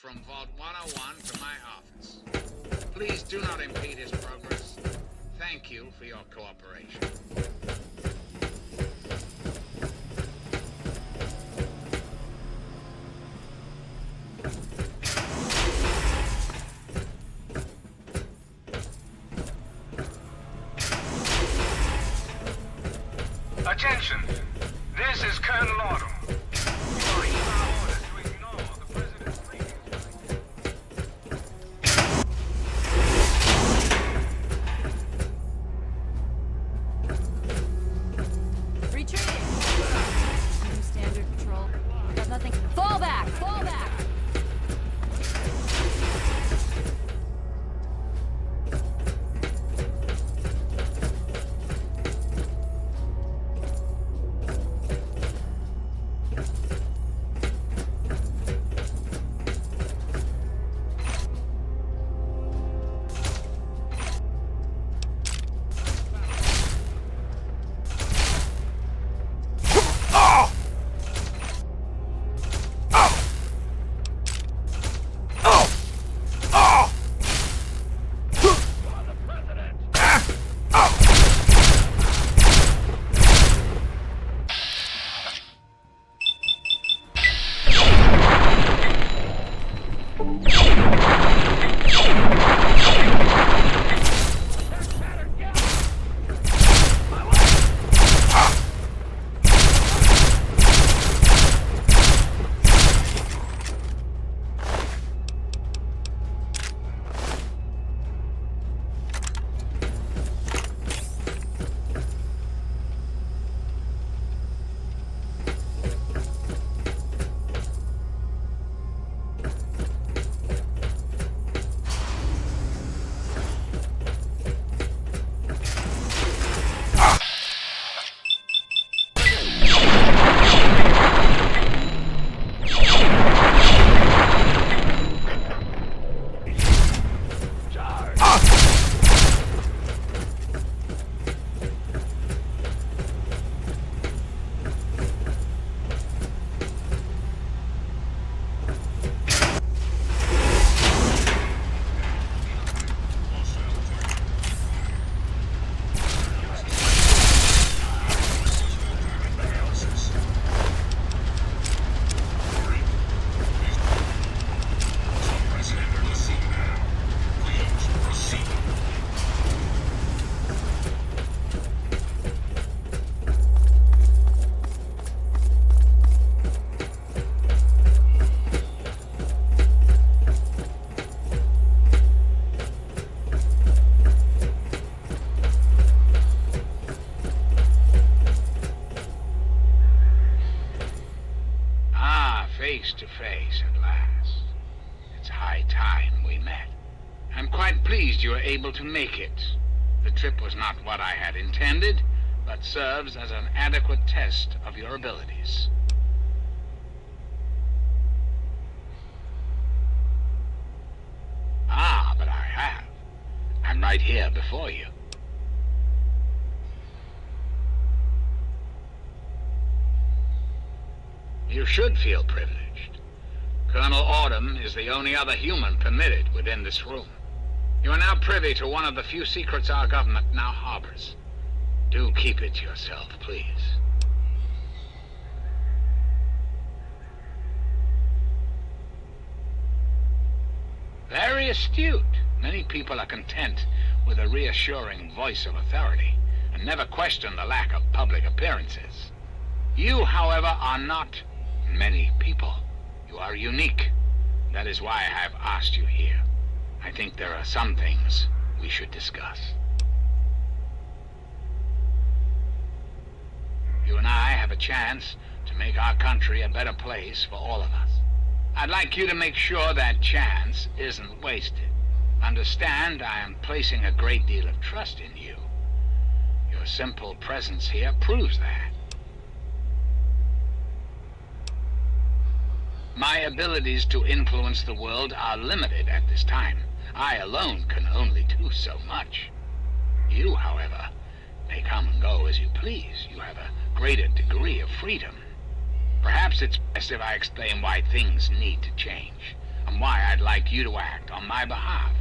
From Vault 101 to my office. Please do not impede his progress. Thank you for your cooperation. Attention! This is Colonel Autumn. face at last. It's high time we met. I'm quite pleased you were able to make it. The trip was not what I had intended, but serves as an adequate test of your abilities. Ah, but I have. I'm right here before you. You should feel privileged. Colonel Autumn is the only other human permitted within this room. You are now privy to one of the few secrets our government now harbors. Do keep it to yourself, please. Very astute. Many people are content with a reassuring voice of authority and never question the lack of public appearances. You, however, are not many people. You are unique. That is why I have asked you here. I think there are some things we should discuss. You and I have a chance to make our country a better place for all of us. I'd like you to make sure that chance isn't wasted. Understand, I am placing a great deal of trust in you. Your simple presence here proves that. My abilities to influence the world are limited at this time. I alone can only do so much. You, however, may come and go as you please. You have a greater degree of freedom. Perhaps it's best if I explain why things need to change, and why I'd like you to act on my behalf.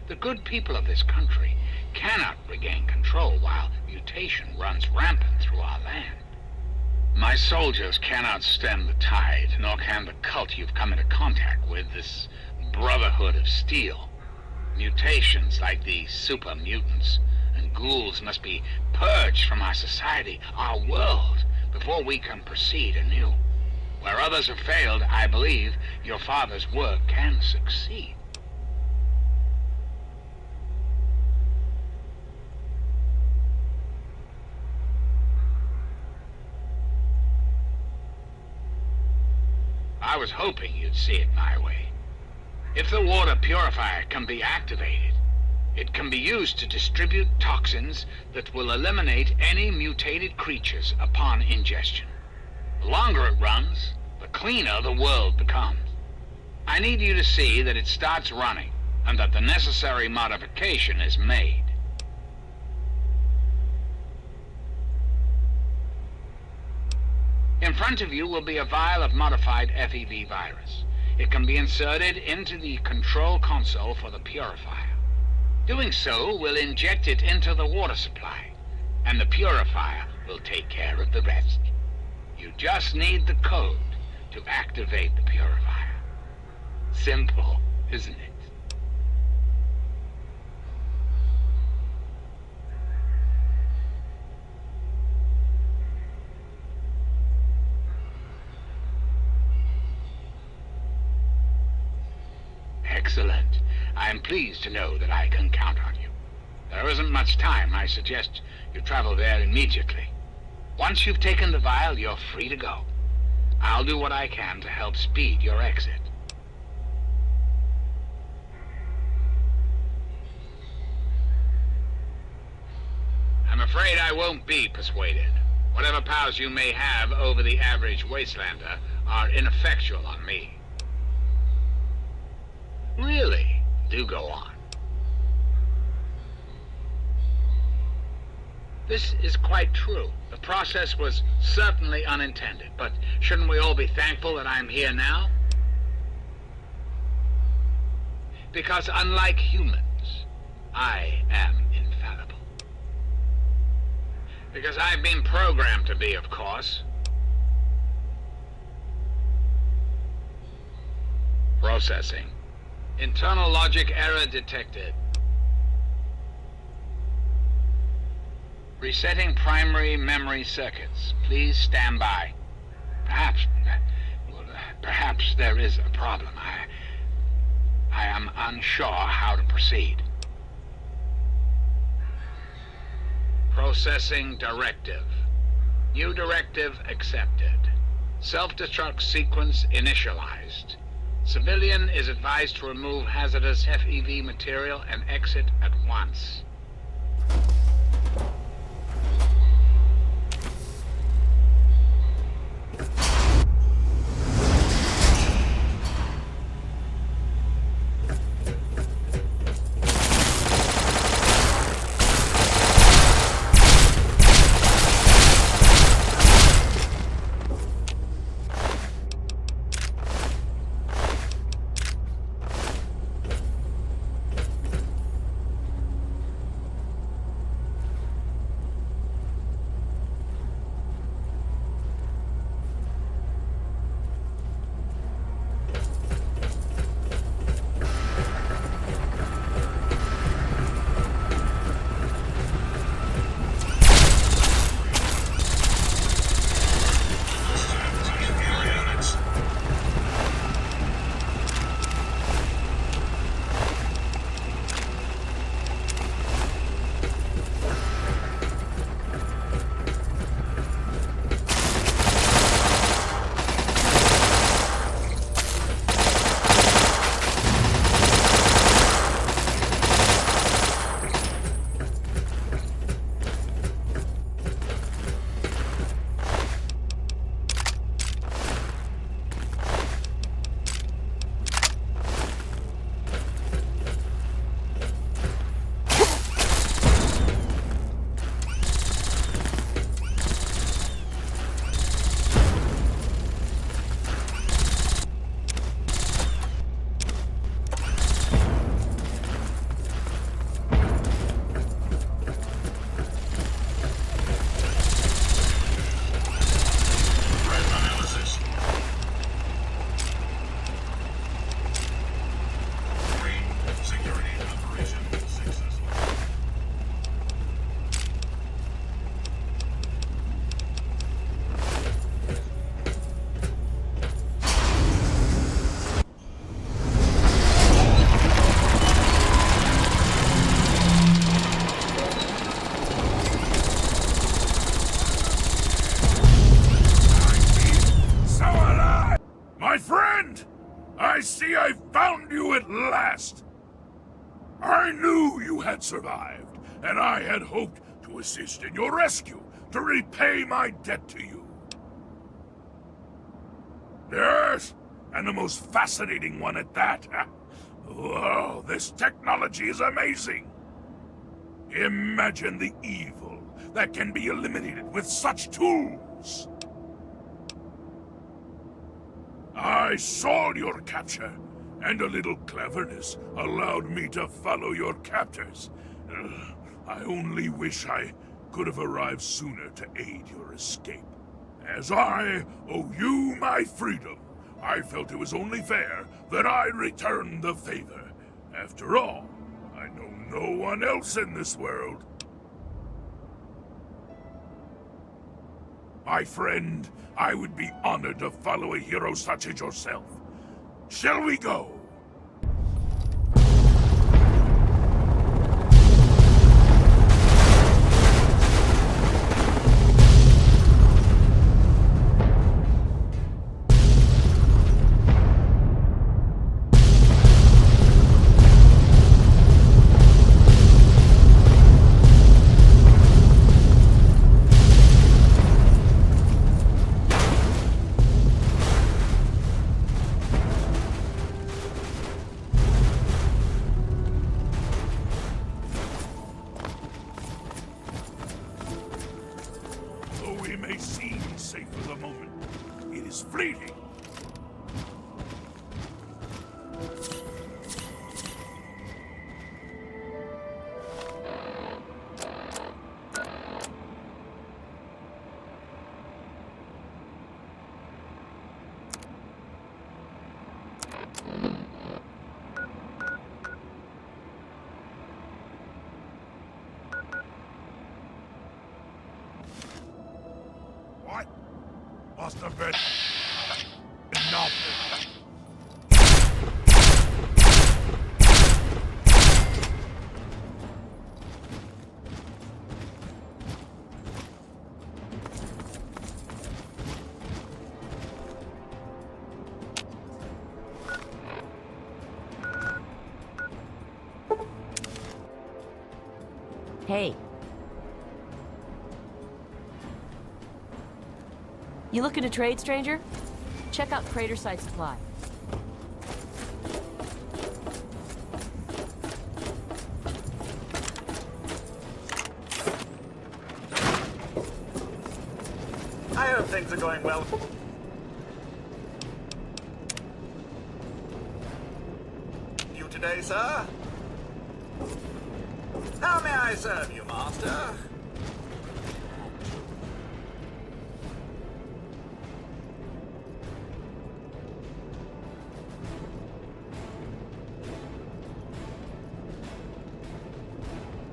The good people of this country cannot regain control while mutation runs rampant through our land. My soldiers cannot stem the tide, nor can the cult you've come into contact with, this Brotherhood of Steel. Mutations like the super mutants and ghouls must be purged from our society, our world, before we can proceed anew. Where others have failed, I believe your father's work can succeed. I was hoping you'd see it my way. If the water purifier can be activated, it can be used to distribute toxins that will eliminate any mutated creatures upon ingestion. The longer it runs, the cleaner the world becomes. I need you to see that it starts running, and that the necessary modification is made. In front of you will be a vial of modified FEV virus. It can be inserted into the control console for the purifier. Doing so will inject it into the water supply, and the purifier will take care of the rest. You just need the code to activate the purifier. Simple, isn't it? Excellent. I am pleased to know that I can count on you. There isn't much time. I suggest you travel there immediately. Once you've taken the vial, you're free to go. I'll do what I can to help speed your exit. I'm afraid I won't be persuaded. Whatever powers you may have over the average wastelander are ineffectual on me. Really? Do go on. This is quite true. The process was certainly unintended, but shouldn't we all be thankful that I'm here now? Because unlike humans, I am infallible. Because I've been programmed to be, of course. Processing. Internal logic error detected. Resetting primary memory circuits. Please stand by. Perhaps there is a problem. I am unsure how to proceed. Processing directive. New directive accepted. Self-destruct sequence initialized. Civilian is advised to remove hazardous FEV material and exit at once. I see I found you at last. I knew you had survived, and I had hoped to assist in your rescue, to repay my debt to you. Yes, and the most fascinating one at that. Whoa, this technology is amazing. Imagine the evil that can be eliminated with such tools. I saw your capture, and a little cleverness allowed me to follow your captors. I only wish I could have arrived sooner to aid your escape. As I owe you my freedom, I felt it was only fair that I return the favor. After all, I know no one else in this world. My friend, I would be honored to follow a hero such as yourself. Shall we go? What? Must have been enough. Hey. You looking to trade, stranger? Check out Craterside Supply. I hope things are going well. You today, sir? How may I serve you, master?